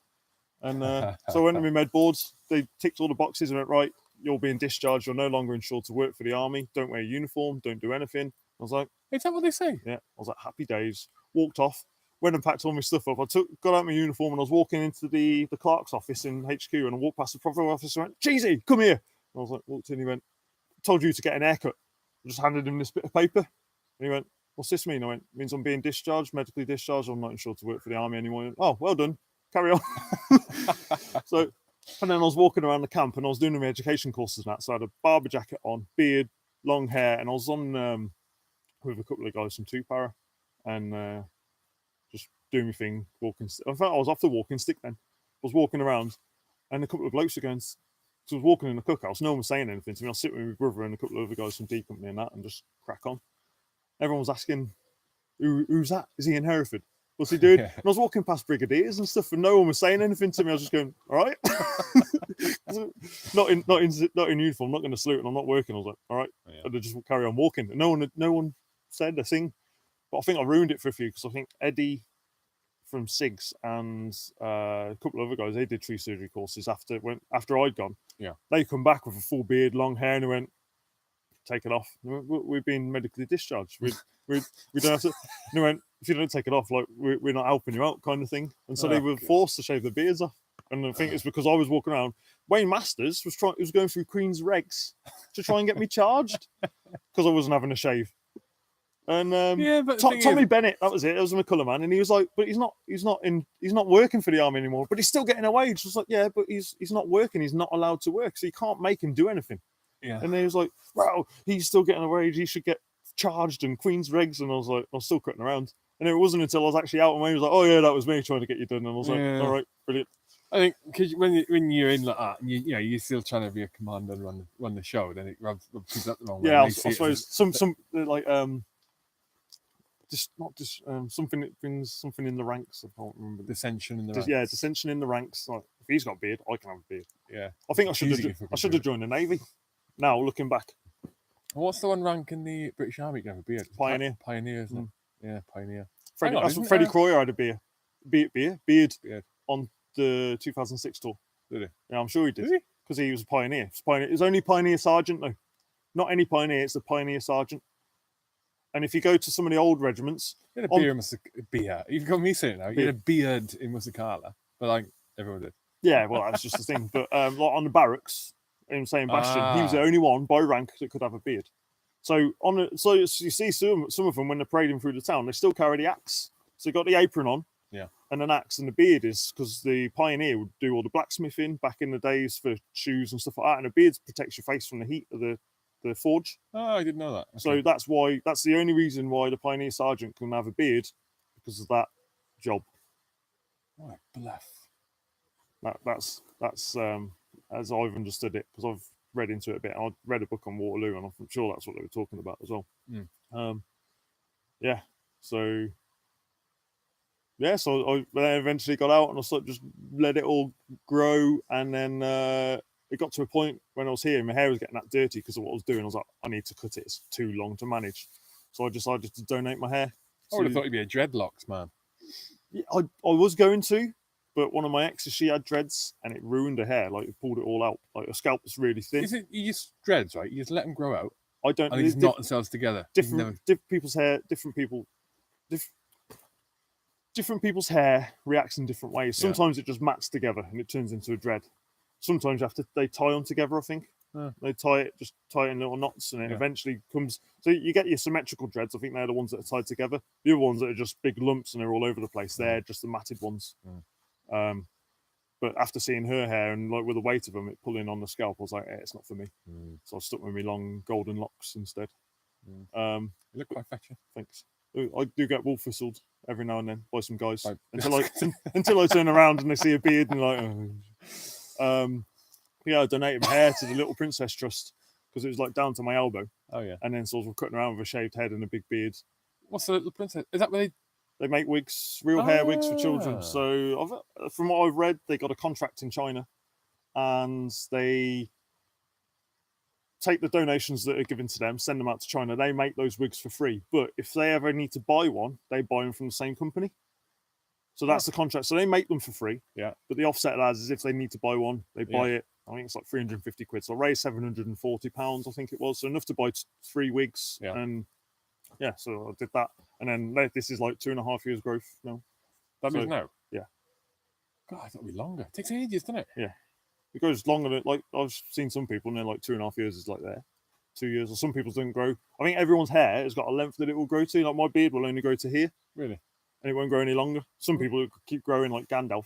And so I went to my med boards. They ticked all the boxes and went, right, you're being discharged. You're no longer insured to work for the army. Don't wear a uniform. Don't do anything. I was like, is that what they say? Yeah. I was like, happy days. Walked off. Went and packed all my stuff up. Got out my uniform and I was walking into the clerk's office in HQ and I walked past the proper office and went, Cheesy, come here. And I was like, walked in. He went, told you to get an haircut. I just handed him this bit of paper. And he went, what's this mean? I went, it means I'm being discharged, medically discharged. I'm not insured to work for the army anymore. He went, oh, well done. Carry on. So. And then I was walking around the camp and I was doing my education courses and that. So I had a barber jacket on, beard, long hair, and I was on with a couple of guys from 2 Para and just doing my thing, walking. In fact, I was off the walking stick then. I was walking around and a couple of blokes were going, so I was walking in the cookhouse. No one was saying anything to me. I was sitting with my brother and a couple of other guys from D Company and that and just crack on. Everyone was asking, who's that? Is he in Hereford? What's he doing? And I was walking past brigadiers and stuff, and no one was saying anything to me. I was just going, all right, not in uniform, not going to salute, and I'm not working. I was like, all right, and I just carry on walking. And no one said a thing. But I think I ruined it for a few because I think Eddie from SIGs and a couple of other guys, they did tree surgery courses after I'd gone. Yeah, they come back with a full beard, long hair, and they went, take it off. We've been medically discharged. We don't have to. And they went, if you don't take it off, like we're not helping you out, kind of thing. And so they were forced to shave their beards off. And I think it's because I was walking around. Wayne Masters was going through Queen's regs to try and get me charged because I wasn't having a shave. And Yeah, but the thing Tommy is- Bennett, that was it. It was a McCullough man, and he was like, "But he's not working for the army anymore. But he's still getting a wage." I was like, "Yeah, but he's not working. He's not allowed to work, so you can't make him do anything." Yeah. And he was like, "Well, he's still getting a wage. He should get charged and Queen's regs." And I was like, I was still cutting around. And it wasn't until I was actually out, and he was like, "Oh yeah, that was me trying to get you done." And I was like, Yeah. "All right, brilliant." I think because when you're in like that, and you're still trying to be a commander and run the show, then it rubs people up the wrong way. Yeah, and I they see it as suppose some like just not just something that brings something in the ranks. I can't remember. dissension in the Yeah, ranks. dissension in the ranks. Like, if he's got a beard, I can have a beard. Yeah. I think I should Easy have. if I I could should do have joined the navy. Now looking back, What's the one rank in the British Army? You have a beard. It's Pioneer. Pioneer, isn't it? Yeah, pioneer. Freddie, Hang on, that's isn't what it, Freddie Croyer had a beard Beard. on the 2006 tour. Did he? Yeah, I'm sure he Did did he? because he was a pioneer. It was only pioneer sergeant though, not any pioneer. It's the pioneer sergeant. And if you go to some of the old regiments, You had a beard in beard. You've got me saying it now. You had a beard in Musicala, but like everyone did. yeah, well, that's just the thing. But like on the barracks in St. Bastion, he was the only one by rank that could have a beard. So so you see some of them when they're parading through the town, they still carry the axe. So they got the apron on, Yeah. and an axe, and the beard is because the pioneer would do all the blacksmithing back in the days for shoes and stuff like that, and the beard protects your face from the heat of the forge. Oh, I didn't know that. So that's the only reason why the pioneer sergeant can have a beard, because of that job. What a bluff. That's as I've understood it, because I've read into it a bit. I read a book on Waterloo, and I'm sure that's what they were talking about as well. Yeah. So I then eventually got out, and I sort of just let it all grow, and then it got to a point when I was here, my hair was getting that dirty because of what I was doing. I was like, I need to cut it. It's too long to manage. So I decided to donate my hair. I would have thought you'd be a dreadlocks man. Yeah, I was going to, but one of my exes, she had dreads, and it ruined her hair. Like, it pulled it all out. Like, her scalp was really thin. Is it you just dreads, right? You just let them grow out, I don't. and they just knot themselves together. Different people's hair. Different people's hair reacts in different ways. Sometimes it just mats together and it turns into a dread. Sometimes they tie them together. I think they tie it in little knots, and it eventually comes. So you get your symmetrical dreads. I think they're the ones that are tied together. The other ones that are just big lumps and they're all over the place. They're just the matted ones. But after seeing her hair and like with the weight of them, it pulling on the scalp, I was like, it's not for me. So I stuck with my long golden locks instead. You look quite fetching. Thanks. I do get wolf whistled every now and then by some guys until I turn around and they see a beard and like, I donated my hair to the Little Princess Trust because it was like down to my elbow. Oh yeah. And then sort of cutting around with a shaved head and a big beard. What's the Little Princess? Is that where they make wigs, real hair wigs for children? So from what I've read, they got a contract in China, and they take the donations that are given to them, send them out to China. They make those wigs for free. But if they ever need to buy one, they buy them from the same company. So that's the contract. So they make them for free. Yeah. But the offset lads is if they need to buy one, they buy it. I think it's like 350 quid. So I raised £740, I think it was. So enough to buy 3 wigs. Yeah. And so I did that. And then this is like 2.5 years growth now. that is now? Yeah. God, I thought it'd be longer. It takes ages, doesn't it? Yeah. It goes longer than, like, I've seen some people and they're like 2.5 years is like there. 2 years, or some people don't grow. I think everyone's hair has got a length that it will grow to. Like my beard will only grow to here. Really? And it won't grow any longer. Some people keep growing like Gandalf.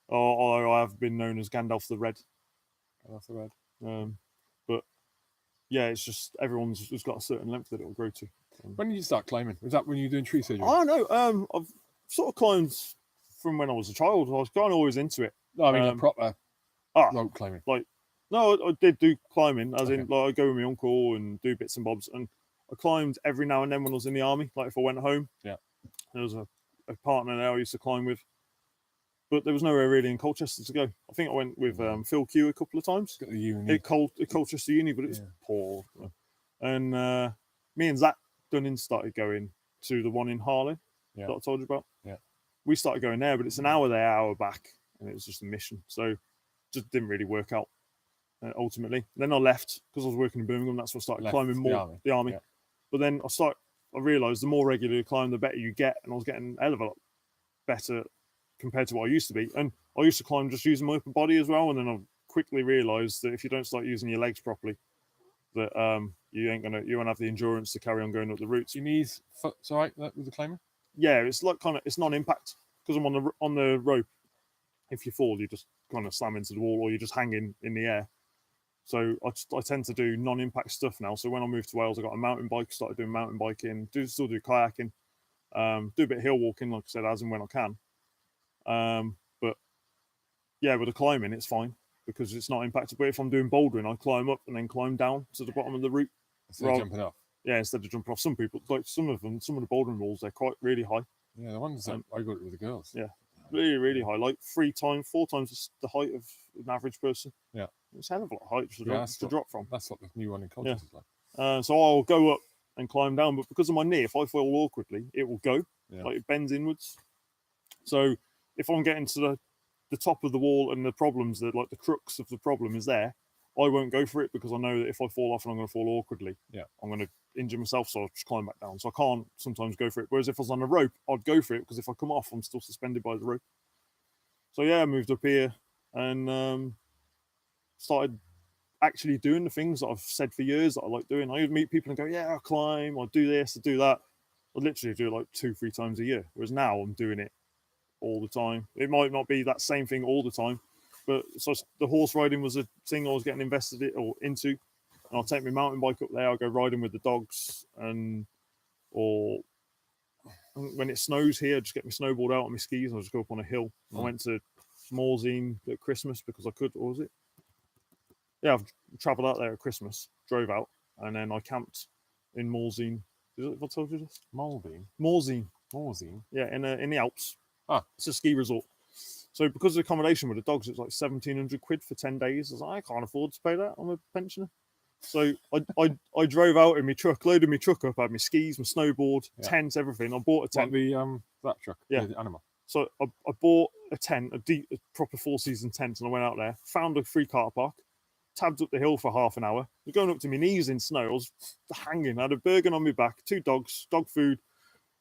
Or I have been known as Gandalf the Red. That's the red. But yeah, it's just everyone's has got a certain length that it will grow to. When did you start climbing? Was that when you were doing tree surgery? I don't know. I've sort of climbed from when I was a child. I was kind of always into it. No, I mean like proper rope climbing. No, I did do climbing, as in like I go with my uncle and do bits and bobs. And I climbed every now and then when I was in the army. Like if I went home, there was a partner there I used to climb with. But there was nowhere really in Colchester to go. I think I went with Phil Q a couple of times. Got the uni. At Colchester Uni, but it was poor. And me and Zach Dunning started going to the one in Harlow that I told you about. Yeah. We started going there, but it's an hour there, hour back, and it was just a mission. So just didn't really work out ultimately. Then I left because I was working in Birmingham. That's when I started climbing more the army. Yeah. But then I realised the more regular you climb, the better you get, and I was getting a hell of a lot better compared to what I used to be. And I used to climb just using my upper body as well, and then I quickly realised that if you don't start using your legs properly, that you won't have the endurance to carry on going up the routes. Your knees, foot's all right with the climbing? Yeah, it's like it's non-impact because I'm on the rope. If you fall, you just kind of slam into the wall, or you're just hanging in the air. So I tend to do non-impact stuff now. So when I moved to Wales, I got a mountain bike, started doing mountain biking, still do kayaking, do a bit of hill walking, like I said, as and when I can. But yeah, with the climbing, it's fine because it's not impacted. But if I'm doing bouldering, I climb up and then climb down to the bottom of the route. Instead of jumping off. Yeah, instead of jumping off. Some people, like some of the bouldering walls, they're quite really high. Yeah, the ones that I go to with the girls. Yeah, really high, like 4 times the height of an average person. Yeah, it's a hell of a lot of height to drop from. That's what the new one in Cottage is like. So I'll go up and climb down, but because of my knee, if I fall awkwardly, it will go, like it bends inwards. So if I'm getting to the top of the wall and the problems that like the crux of the problem is there, I won't go for it because I know that if I fall off and I'm going to fall awkwardly, I'm going to injure myself, so I'll just climb back down. So I can't sometimes go for it. Whereas if I was on a rope, I'd go for it because if I come off, I'm still suspended by the rope. So yeah, I moved up here and started actually doing the things that I've said for years that I like doing. I would meet people and go, yeah, I'll climb, I'll do this, I'll do that. I'd literally do it like 2-3 times a year. Whereas now I'm doing it all the time. It might not be that same thing all the time, but so the horse riding was a thing I was getting invested into. And I'll take my mountain bike up there, I'll go riding with the dogs, or when it snows here, I just get my snowboard out on my skis and I'll just go up on a hill. I went to Morzine at Christmas because I could, or was it? Yeah, I've travelled out there at Christmas, drove out, and then I camped in Morzine. Have I told you this? Morzine. Yeah, in the Alps. It's a ski resort. So because of the accommodation with the dogs, it's like 1,700 quid for 10 days. I was like, I can't afford to pay that. I'm a pensioner. So I drove out in my truck, loaded my truck up, I had my skis, my snowboard, tent, everything. I bought a tent. That truck? Yeah. The animal. So I bought a tent, a proper 4-season tent, and I went out there, found a free car park, tabbed up the hill for half an hour. I was going up to my knees in snow. I was hanging. I had a Bergen on my back, 2 dogs, dog food.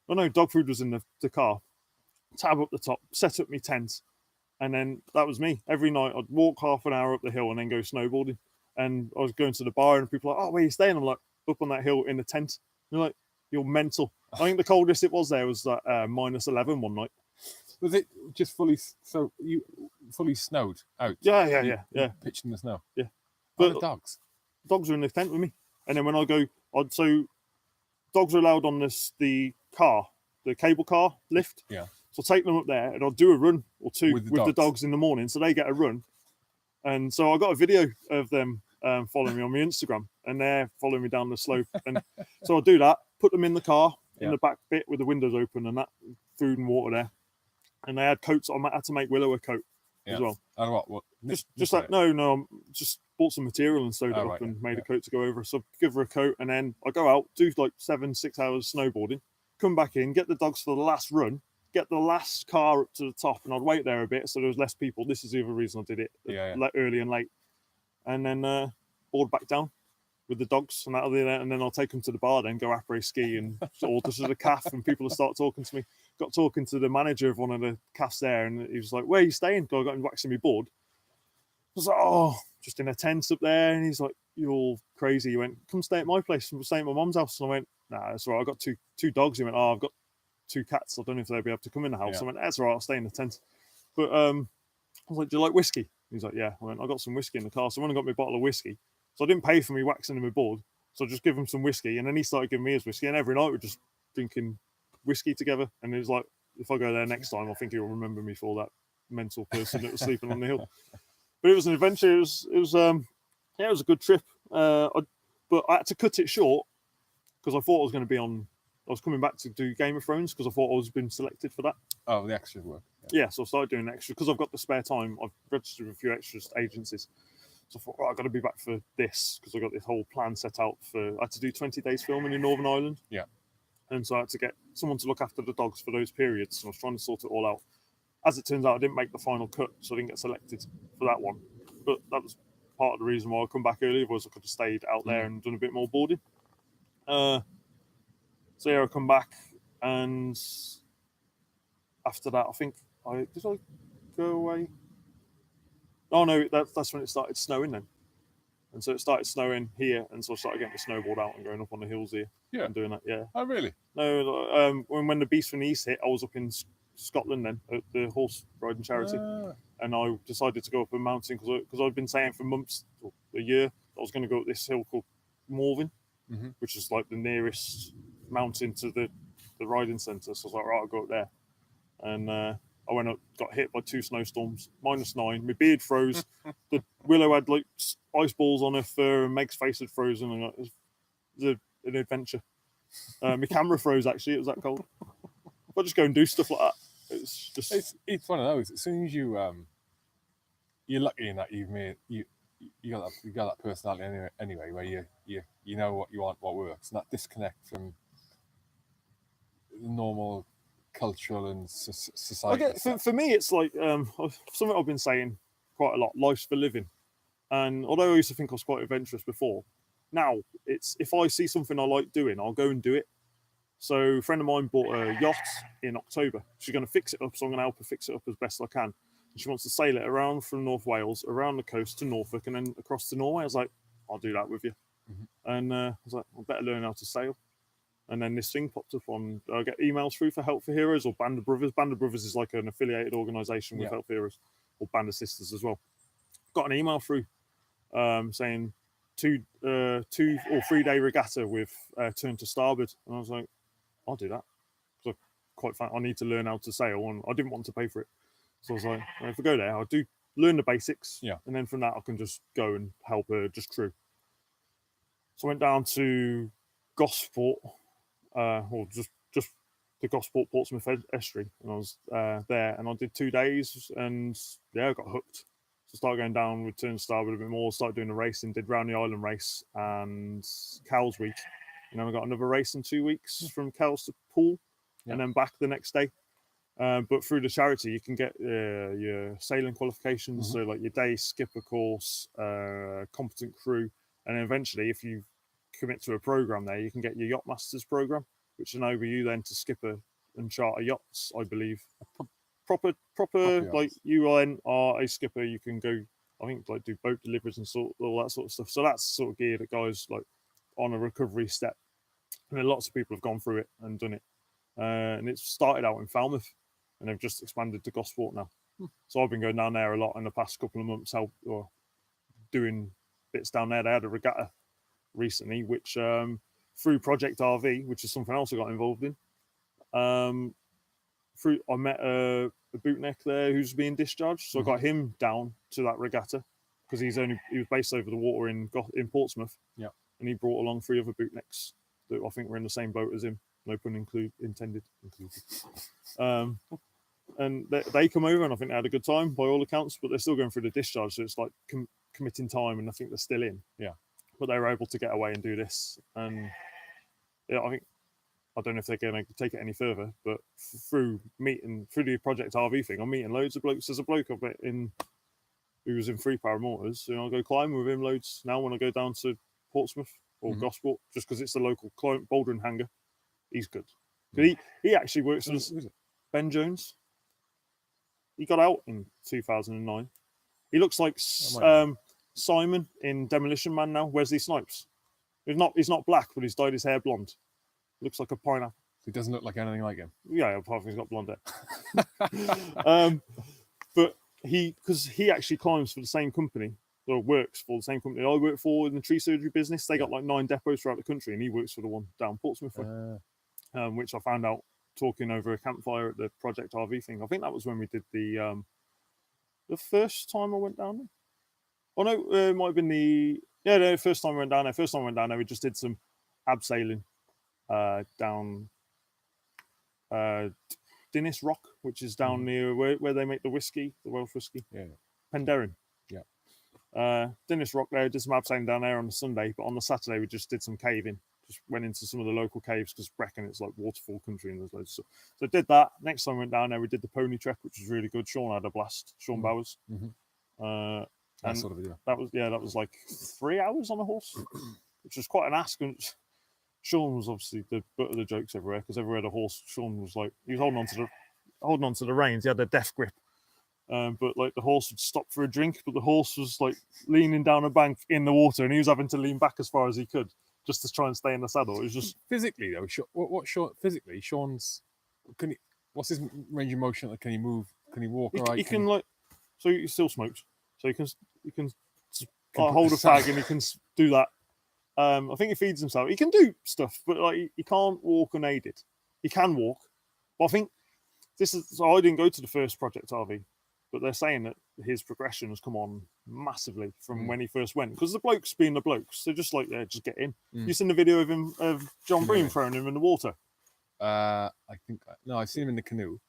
Oh no, dog food was in the car. Tab up the top, set up my tent, and then that was me. Every night I'd walk half an hour up the hill and then go snowboarding. And I was going to the bar and people were like, oh, where are you staying? I'm like, up on that hill in the tent. They're like, you're mental. I think the coldest it was there was like -11 one night. Was it just fully snowed out? Yeah. Pitched in the snow? Yeah. But the dogs? Dogs are in the tent with me. And then when I go, so dogs are allowed on the cable car lift. Yeah. So I'll take them up there and I'll do a run or two with the dogs in the morning so they get a run. And so I got a video of them following me on my Instagram and they're following me down the slope. And so I'll do that, put them in the car, in the back bit with the windows open and that, food and water there. And they had coats on. I had to make Willow a coat as well. And what? Just like, no, just bought some material and sewed it up and made a coat to go over. So give her a coat and then I go out, do like 7-6 hours snowboarding, come back in, get the dogs for the last run, get the last car up to the top, and I'd wait there a bit so there was less people. This is the other reason I did it early and late. And then board back down with the dogs and that'll be there. And then I'll take them to the bar, then go après ski and order to the calf, and people will start talking to me. Got talking to the manager of one of the calves there, and he was like, "Where are you staying?" I got him waxing me board. I was like, "Oh, just in a tent up there." And he's like, "You're all crazy." He went, "Come stay at my place." I'm staying at my mum's house. And I went, "Nah, that's all right. I got two dogs." He went, "Oh, I've got 2 cats. I don't know if they'll be able to come in the house." I went, "That's all right. I'll stay in the tent." But I was like, "Do you like whiskey?" He's like, "Yeah." I went, "I got some whiskey in the car." So I went and got me a bottle of whiskey. So I didn't pay for me waxing him a board. So I just give him some whiskey, and then he started giving me his whiskey. And every night we're just drinking whiskey together. And it was like, if I go there next time, I think he'll remember me for that mental person that was sleeping on the hill. But it was an adventure. It was a good trip. But I had to cut it short because I thought I was going to be on. I was coming back to do Game of Thrones because I thought I was been selected for that. Oh, the extra work. Yeah, so I started doing extra because I've got the spare time. I've registered with a few extra agencies. So I thought, I've got to be back for this because I got this whole plan set out I had to do 20 days filming in Northern Ireland. Yeah. And so I had to get someone to look after the dogs for those periods. So I was trying to sort it all out. As it turns out, I didn't make the final cut, so I didn't get selected for that one. But that was part of the reason why I come back early, was I could have stayed out there and done a bit more boarding. So yeah, I come back, and after that, I think did I go away? Oh no, that's when it started snowing then. And so it started snowing here, and so I started getting the snowboard out and going up on the hills here and doing that. Yeah. Oh, really? No, when the Beast from the East hit, I was up in Scotland then at the horse riding charity, and I decided to go up a mountain because I'd been saying for months, or a year, I was going to go up this hill called Morvin, which is like the nearest mountain to the riding centre. So I was like, right, I'll go up there, and I went up, got hit by 2 snowstorms, -9. My beard froze. The willow had like ice balls on her fur, and Meg's face had frozen, and it was an adventure. My camera froze actually. It was that cold. But just go and do stuff like that. It's just it's one of those. As soon as you're lucky in that you got that personality anyway where you know what you want, what works, and that disconnect from normal cultural and society. Okay, for me, it's like something I've been saying quite a lot. Life's for living, and although I used to think I was quite adventurous before, now it's if I see something I like doing, I'll go and do it. So a friend of mine bought a yacht in October. She's going to fix it up, so I'm going to help her fix it up as best I can. And she wants to sail it around from North Wales, around the coast to Norfolk, and then across to Norway. I was like, I'll do that with you. And I was like, I better learn how to sail. And then this thing popped up on, I get emails through for Help for Heroes or Band of Brothers. Band of Brothers is like an affiliated organisation with Help for Heroes, or Band of Sisters as well. Got an email through saying 2 or 3 day regatta with turn to starboard. And I was like, I'll do that. So I need to learn how to sail, and I didn't want to pay for it. So I was like, well, if I go there, I'll learn the basics, and then from that I can just go and help her just crew. So I went down to Gosport, or just the Gosport Portsmouth estuary, and I was there, and I did 2 days, and I got hooked. So I started going down with turn starboard a bit more, started doing the racing, did Round the Island race and Cowes Week. And then I got another race in 2 weeks from Kells to Poole, and then back the next day. But through the charity, you can get your sailing qualifications, so like your day skipper course, competent crew, and then eventually, if you commit to a program there, you can get your yacht masters program, which enable you then to skipper and charter yachts. I believe proper like you then are a skipper. You can go, I think, like do boat deliveries and all that sort of stuff. So that's sort of geared at guys like on a recovery step, and then lots of people have gone through it and done it, and it started out in Falmouth, and they've just expanded to Gosport now. So I've been going down there a lot in the past couple of months, doing bits down there. They had a regatta recently, which through Project RV, which is something else I got involved in. I met a bootneck there who's being discharged, so I got him down to that regatta because he was based over the water in Portsmouth. And he brought along 3 other bootnecks that I think were in the same boat as him. No pun intended. And they come over, and I think they had a good time by all accounts, but they're still going through the discharge, so it's like committing time, and I think they're still in. But they were able to get away and do this, and I don't know if they're going to take it any further, but through the Project RV thing, I'm meeting loads of blokes. There's a bloke I've met who was in Free Power Motors, and I'll go climbing with him loads now when I go down to Portsmouth or Gosport, just because it's the local bouldering hangar. He's good. He actually works as Ben Jones. He got out in 2009. He looks like Simon in Demolition Man now. Wesley Snipes. He's not black, but he's dyed his hair blonde. Looks like a pineapple. He doesn't look like anything like him. Yeah, apart from he's got blonde hair. But because he actually climbs for the same company, or works for the same company I work for in the tree surgery business. They got like 9 depots throughout the country, and he works for the one down Portsmouth, which I found out talking over a campfire at the Project RV thing. I think that was when we did the first time I went down there. Oh no, it might have been the first time I went down there. First time I went down there, we just did some abseiling down Dinnis Rock, which is down near where they make the whiskey, the Welsh whiskey. Penderyn. Dinnis Rock there, did some abseiling down there on the Sunday, but on the Saturday we just did some caving. Just went into some of the local caves because Brecon, it's like waterfall country, and there's loads of stuff. So I did that. Next time I went down there, we did the pony trek, which was really good. Sean had a blast. Sean Bowers. That sort of video. That was like 3 hours on a horse, which was quite an ask. And Sean was obviously the butt of the jokes everywhere because everywhere the horse, Sean was like, he was holding on to the reins. He had a death grip, But like the horse would stop for a drink, but the horse was like leaning down a bank in the water, and he was having to lean back as far as he could just to try and stay in the saddle. It was just physically though. What Sean physically? Sean's can he? What's his range of motion? Like, can he move? Can he walk? he can like, so he still smokes, so he can hold a fag and he can do that. I think he feeds himself. He can do stuff, but like he can't walk unaided. He can walk, but I think this is. So I didn't go to the first Project RV, but they're saying that his progression has come on massively from when he first went, because the blokes being the blokes, they're just like, yeah, just get in. You seen the video of him, of John Breen throwing him in the water? I think no, I've seen him in the canoe.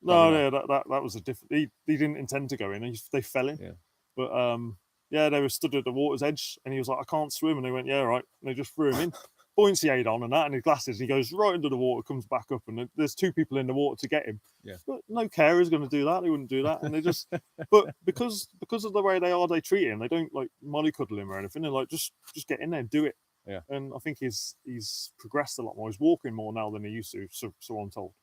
No, yeah, that was a different. He didn't intend to go in. They fell in. Yeah. But yeah, they were stood at the water's edge, and he was like, I can't swim, and they went, yeah, right, and they just threw him in. Buoyancy aid on and that, and his glasses. And he goes right into the water, comes back up, and there's 2 people in the water to get him. Yeah. But no carer is going to do that. They wouldn't do that, and they just. But because of the way they are, they treat him. They don't like mollycoddle him or anything. They're like, just get in there and do it. Yeah. And I think he's progressed a lot more. He's walking more now than he used to. So I'm told.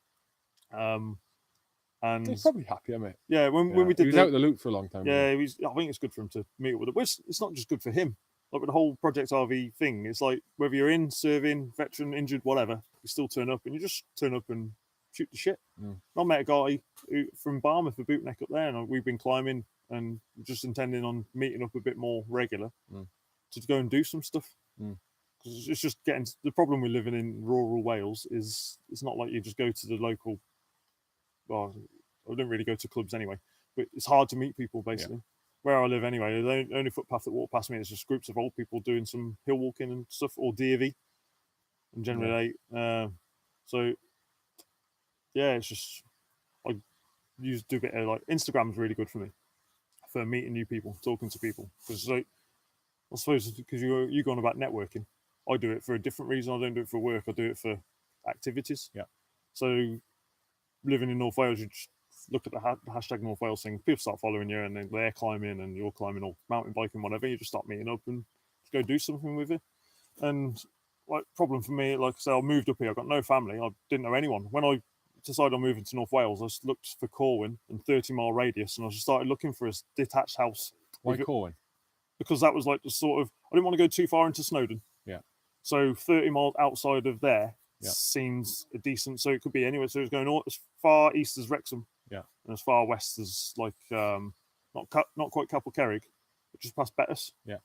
And he's probably happier, mate. Yeah, when we did, he was out of the loop for a long time. Yeah, I think it's good for him to meet up with it. But it's not just good for him. Like with the whole Project RV thing, it's like whether you're in, serving, veteran, injured, whatever, you still turn up, and you just turn up and shoot the shit. I met a guy from Barmouth, the bootneck up there, and we've been climbing and just intending on meeting up a bit more regular to go and do some stuff. Because it's just getting the problem we're living in rural Wales is it's not like you just go to the local. Well, I don't really go to clubs anyway, but it's hard to meet people basically. Yeah. Where I live anyway, the only footpath that walk past me is just groups of old people doing some hill walking and stuff, or DV, and generally, so yeah, it's just I do a bit of like Instagram's really good for me for meeting new people, talking to people, because like I suppose because you go on about networking, I do it for a different reason. I don't do it for work. I do it for activities. Yeah. So living in North Wales, you just look at the hashtag North Wales thing. People start following you, and then they're climbing, and you're climbing or mountain biking, whatever. You just start meeting up and just go do something with it. And like problem for me, like I said, I moved up here. I got no family. I didn't know anyone. When I decided on moving to North Wales, I just looked for Corwin and 30-mile radius, and I just started looking for a detached house. Why Corwin? Because that was like the sort of, I didn't want to go too far into Snowdon. Yeah. So 30 miles outside of there seems a decent. So it could be anywhere. So it's going as far east as Wrexham. Yeah. And as far west as like not quite Capel Cerrig, but just past Bettis. Yeah.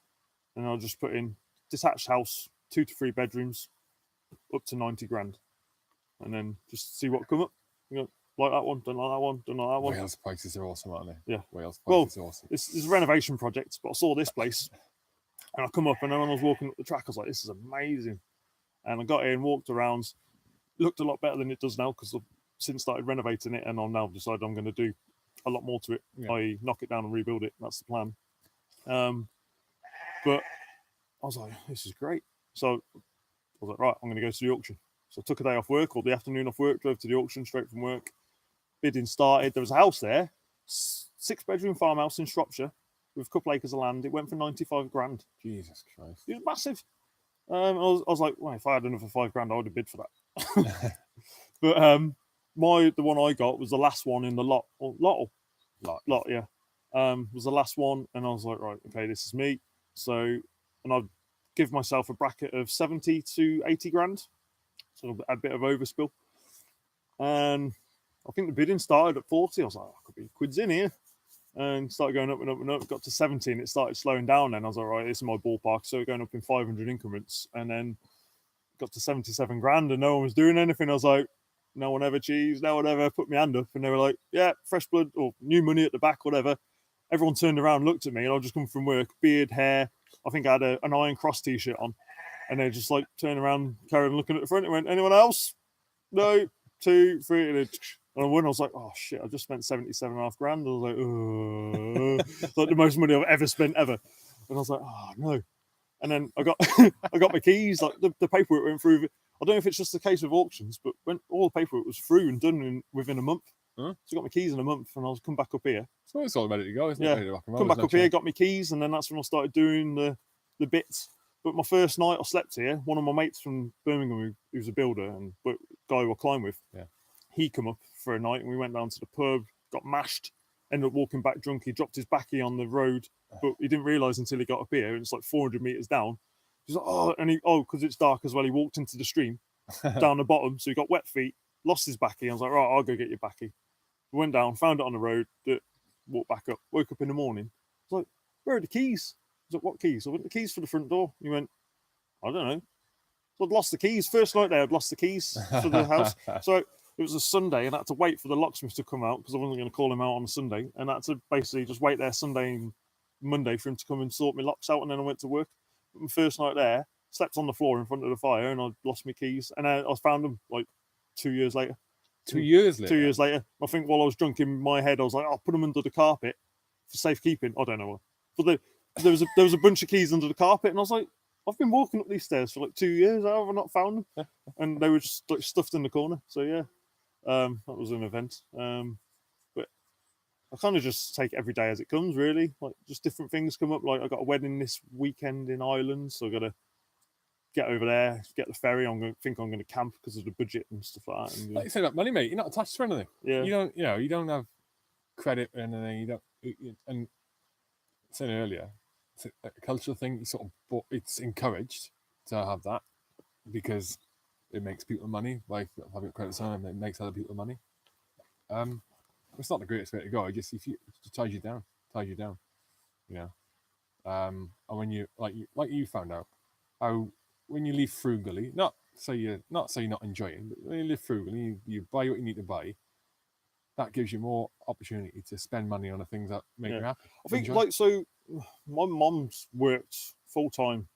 And I'll just put in detached house, 2 to 3 bedrooms, up to 90 grand, and then just see what come up. You know, like that one, don't like that one, don't like that one. Wales prices are awesome, aren't they? Yeah. Wales prices are awesome. It's a renovation project, but I saw this place, and I come up, and then when I was walking up the track, I was like, this is amazing. And I got in, walked around, looked a lot better than it does now because I've since started renovating it, and I'll now decide I'm going to do a lot more to it. I knock it down and rebuild it. That's the plan. But I was like, this is great. So I was like, right, I'm going to go to the auction. So I took a day off work, or the afternoon off work, drove to the auction straight from work. Bidding started. There was a house there, 6-bedroom farmhouse in Shropshire with a couple acres of land. It went for 95 grand. Jesus Christ. It was massive. I was like, well, if I had another 5 grand, I would have bid for that. But the one I got was the last one in the lot, yeah. Was the last one, and I was like, right, okay, this is me. So, and I'd give myself a bracket of 70 to 80 grand, so a bit of overspill. And I think the bidding started at 40. I was like, I could be quids in here, and started going up and up and up. Got to 70, and it started slowing down. Then I was like, right, this is my ballpark. So going up in 500 increments, and then got to 77 grand, and no one was doing anything. I was like, no one ever cheese, no one ever put my hand up. And they were like, yeah, fresh blood or new money at the back, whatever. Everyone turned around and looked at me, and I just come from work, beard, hair. I think I had an Iron Cross t-shirt on. And they just like turned around, carried on looking at the front, and went, anyone else? No, 2, 3. And I won. I was like, oh shit, I just spent 77.5 grand. I was like, it's like the most money I've ever spent ever. And I was like, oh no. And then I got I got my keys, like the paperwork went through. I don't know if it's just the case of auctions, but when all the paperwork was through and done within a month. So I got my keys in a month, and I was come back up here. So it's all ready to go, isn't it? Yeah, come back up here, got my keys, and then that's when I started doing the bits. But my first night I slept here, one of my mates from Birmingham, who's a builder and guy who I climb with, he come up for a night, and we went down to the pub, got mashed, ended up walking back drunk. He dropped his backie on the road, but he didn't realise until he got up here, and it's like 400 metres down. He's like, because it's dark as well, he walked into the stream down the bottom, so he got wet feet, lost his backie. I was like, right, I'll go get your backie. We went down, found it on the road, walked back up, woke up in the morning. I was like, where are the keys? I was like, what keys? I went, the keys for the front door. He went, I don't know. So I'd lost the keys. First night there, I'd lost the keys for the house. So it was a Sunday, and I had to wait for the locksmith to come out because I wasn't going to call him out on a Sunday. And I had to basically just wait there Sunday and Monday for him to come and sort my locks out, and then I went to work. But my first night there, slept on the floor in front of the fire, and I lost my keys. And I found them like 2 years later. 2 years later? 2 years later. I think while I was drunk in my head, I was like, I'll put them under the carpet for safekeeping. I don't know what. But there was a bunch of keys under the carpet, and I was like, I've been walking up these stairs for like 2 years. How have I not found them? And they were just like stuffed in the corner. So yeah, that was an event. But I kind of just take it every day as it comes, really. Like just different things come up. Like I got a wedding this weekend in Ireland, so I got to get over there, get the ferry. I'm going to camp because of the budget and stuff like that. And, like you say, that money, mate. You're not attached to anything. Yeah. You don't have credit or anything. You don't. And saying earlier, it's a cultural thing. It's encouraged to have that because it makes people money. Like having credit on it makes other people money. It's not the greatest way to go. It just ties you down. And when you like you found out how when you live frugally, not so you're not enjoying, but when you live frugally, you buy what you need to buy. That gives you more opportunity to spend money on the things that make you happy. I think my mom's worked full time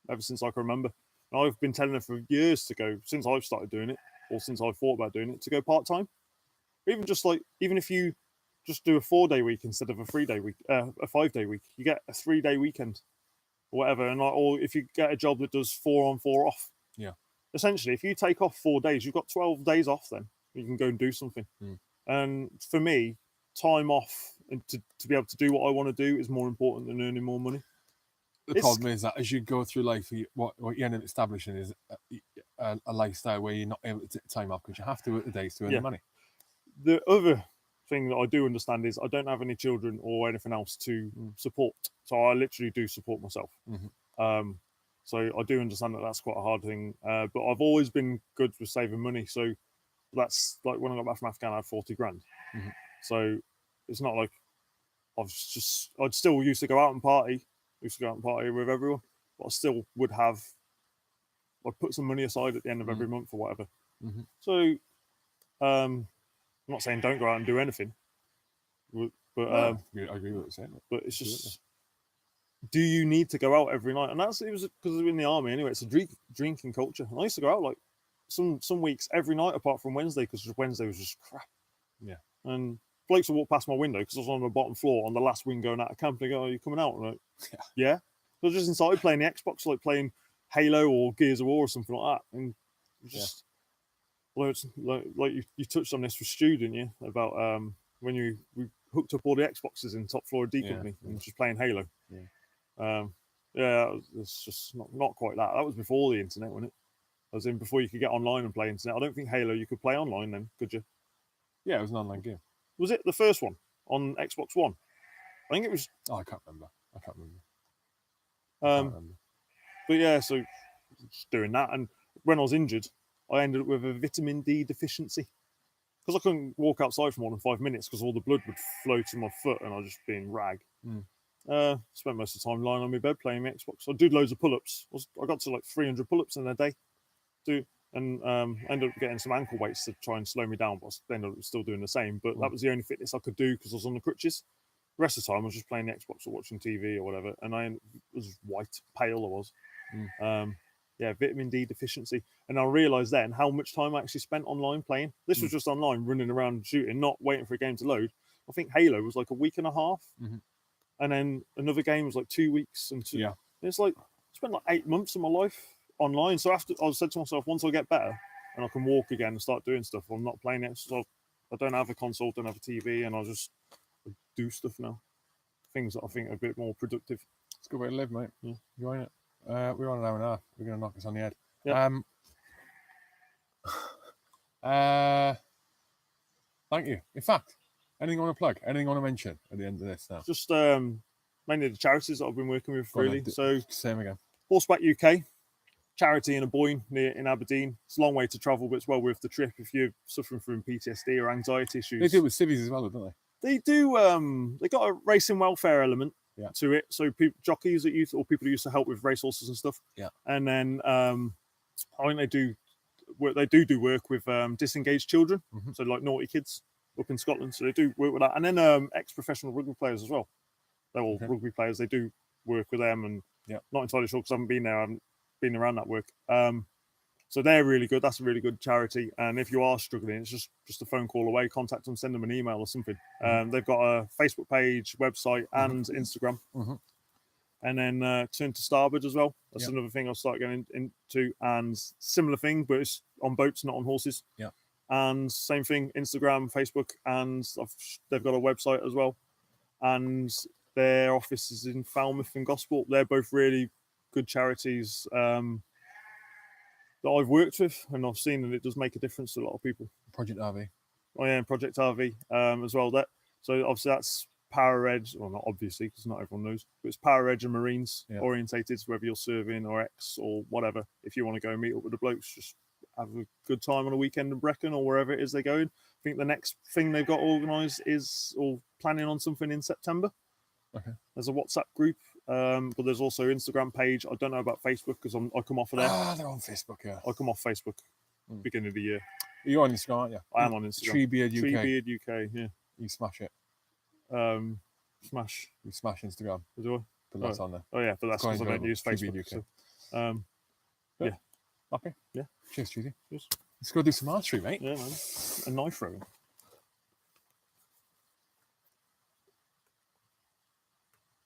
ever since I can remember. And I've been telling her for years to go, since I've started doing it, or since I've thought about doing it, to go part time. Even if you just do a 4-day week instead of a 3-day week, a 5-day week, you get a 3-day weekend or whatever. Or if you get a job that does 4 on 4 off. Yeah. Essentially, if you take off 4 days, you've got 12 days off then. You can go and do something. And for me, time off and to be able to do what I want to do is more important than earning more money. The problem is that as you go through life, what you end up establishing is a lifestyle where you're not able to take time off because you have to work the days to earn the money. The other thing that I do understand is I don't have any children or anything else to support. So I literally do support myself. So I do understand that that's quite a hard thing. But I've always been good with saving money. So that's like when I got back from Afghanistan, I had 40 grand. So it's not like I'd still used to go out and party. With everyone, but I still would have. I'd put some money aside at the end of every month or whatever. So, I'm not saying don't go out and do anything, but I agree with what you're saying. But it's just, do you need to go out every night? And it was because in the army anyway. It's a drinking culture. And I used to go out like some weeks every night apart from Wednesday because Wednesday was just crap. Yeah, and blokes would walk past my window because I was on the bottom floor on the last wing going out of camp. They go, "Are you coming out?" I'm like, yeah. So I was just inside playing the Xbox, like playing Halo or Gears of War or something like that. And just, well, it's like you touched on this with Stu, didn't you? About when we hooked up all the Xboxes in top floor of D Company and just playing Halo. It's just not quite that. That was before the internet, wasn't it? As in before you could get online and play internet. I don't think Halo you could play online then, could you? Yeah, it was an online game. Was it the first one on Xbox One? I think it was. Oh, I can't remember. But yeah, so just doing that. And when I was injured, I ended up with a vitamin D deficiency because I couldn't walk outside for more than 5 minutes because all the blood would flow to my foot and I was just being rag. Spent most of the time lying on my bed playing the Xbox. I did loads of pull-ups. I got to like 300 pull-ups in a day. And ended up getting some ankle weights to try and slow me down, but I ended up still doing the same. But that was the only fitness I could do because I was on the crutches. The rest of the time, I was just playing the Xbox or watching TV or whatever, and I was white, pale. I was. Vitamin D deficiency, and I realised then how much time I actually spent online playing. This was just online, running around shooting, not waiting for a game to load. I think Halo was like a week and a half, and then another game was like 2 weeks, and it's like I spent like 8 months of my life online. So after I said to myself, once I get better and I can walk again and start doing stuff, I'm not playing it. So I don't have a console, don't have a TV, and I'll just do stuff now. Things that I think are a bit more productive. It's a good way to live, mate. Yeah. Enjoying it. We're on an hour and a half. We're going to knock us on the head. Yeah. Thank you. In fact, Anything you want to plug? Anything you want to mention at the end of this now? Just mainly the charities that I've been working with, Go on really. then, So same again. Horseback UK, charity in a Boyne in Aberdeen. It's a long way to travel, but it's well worth the trip if you're suffering from PTSD or anxiety issues. They do it with civvies as well, don't they? They do. They got a racing welfare element to it. So jockeys that used or people who used to help with racehorses and stuff. Yeah. And then I think they do work. They do work with disengaged children. Mm-hmm. So like naughty kids up in Scotland. So they do work with that. And then ex-professional rugby players as well. They're all rugby players. They do work with them. And not entirely sure because I haven't been there. I haven't been around that work. So they're really good. That's a really good charity. And if you are struggling, it's just a phone call away. Contact them, send them an email or something. They've got a Facebook page, website, and Instagram. Mm-hmm. And then Turn to Starboard as well. That's another thing I'll start getting into. And similar thing, but it's on boats, not on horses. Yeah. And same thing, Instagram, Facebook, and they've got a website as well. And their office is in Falmouth and Gosport. They're both really good charities that I've worked with, and I've seen that it does make a difference to a lot of people. Project RV. Oh yeah, and Project RV as well. So obviously that's Power Edge, well not obviously because not everyone knows, but it's Power Edge and Marines orientated, whether you're serving or ex or whatever. If you want to go and meet up with the blokes, just have a good time on a weekend in Brecon or wherever it is they're going. I think the next thing they've got organised is or planning on something in September. Okay. There's a WhatsApp group, but there's also Instagram page. I don't know about Facebook because I come off of there. They're on Facebook, yeah. I come off Facebook beginning of the year. You're on Instagram, aren't you? I am on Instagram. Treebeard UK. Treebeard UK, yeah. You smash it. Smash. You smash Instagram. Do I? But that's on there. Oh yeah, but that's because I don't use Facebook. UK. So, yeah. Happy? Yeah. Cheers, Cheesy. Cheers. Let's go do some archery, mate. Yeah, man. And knife throwing.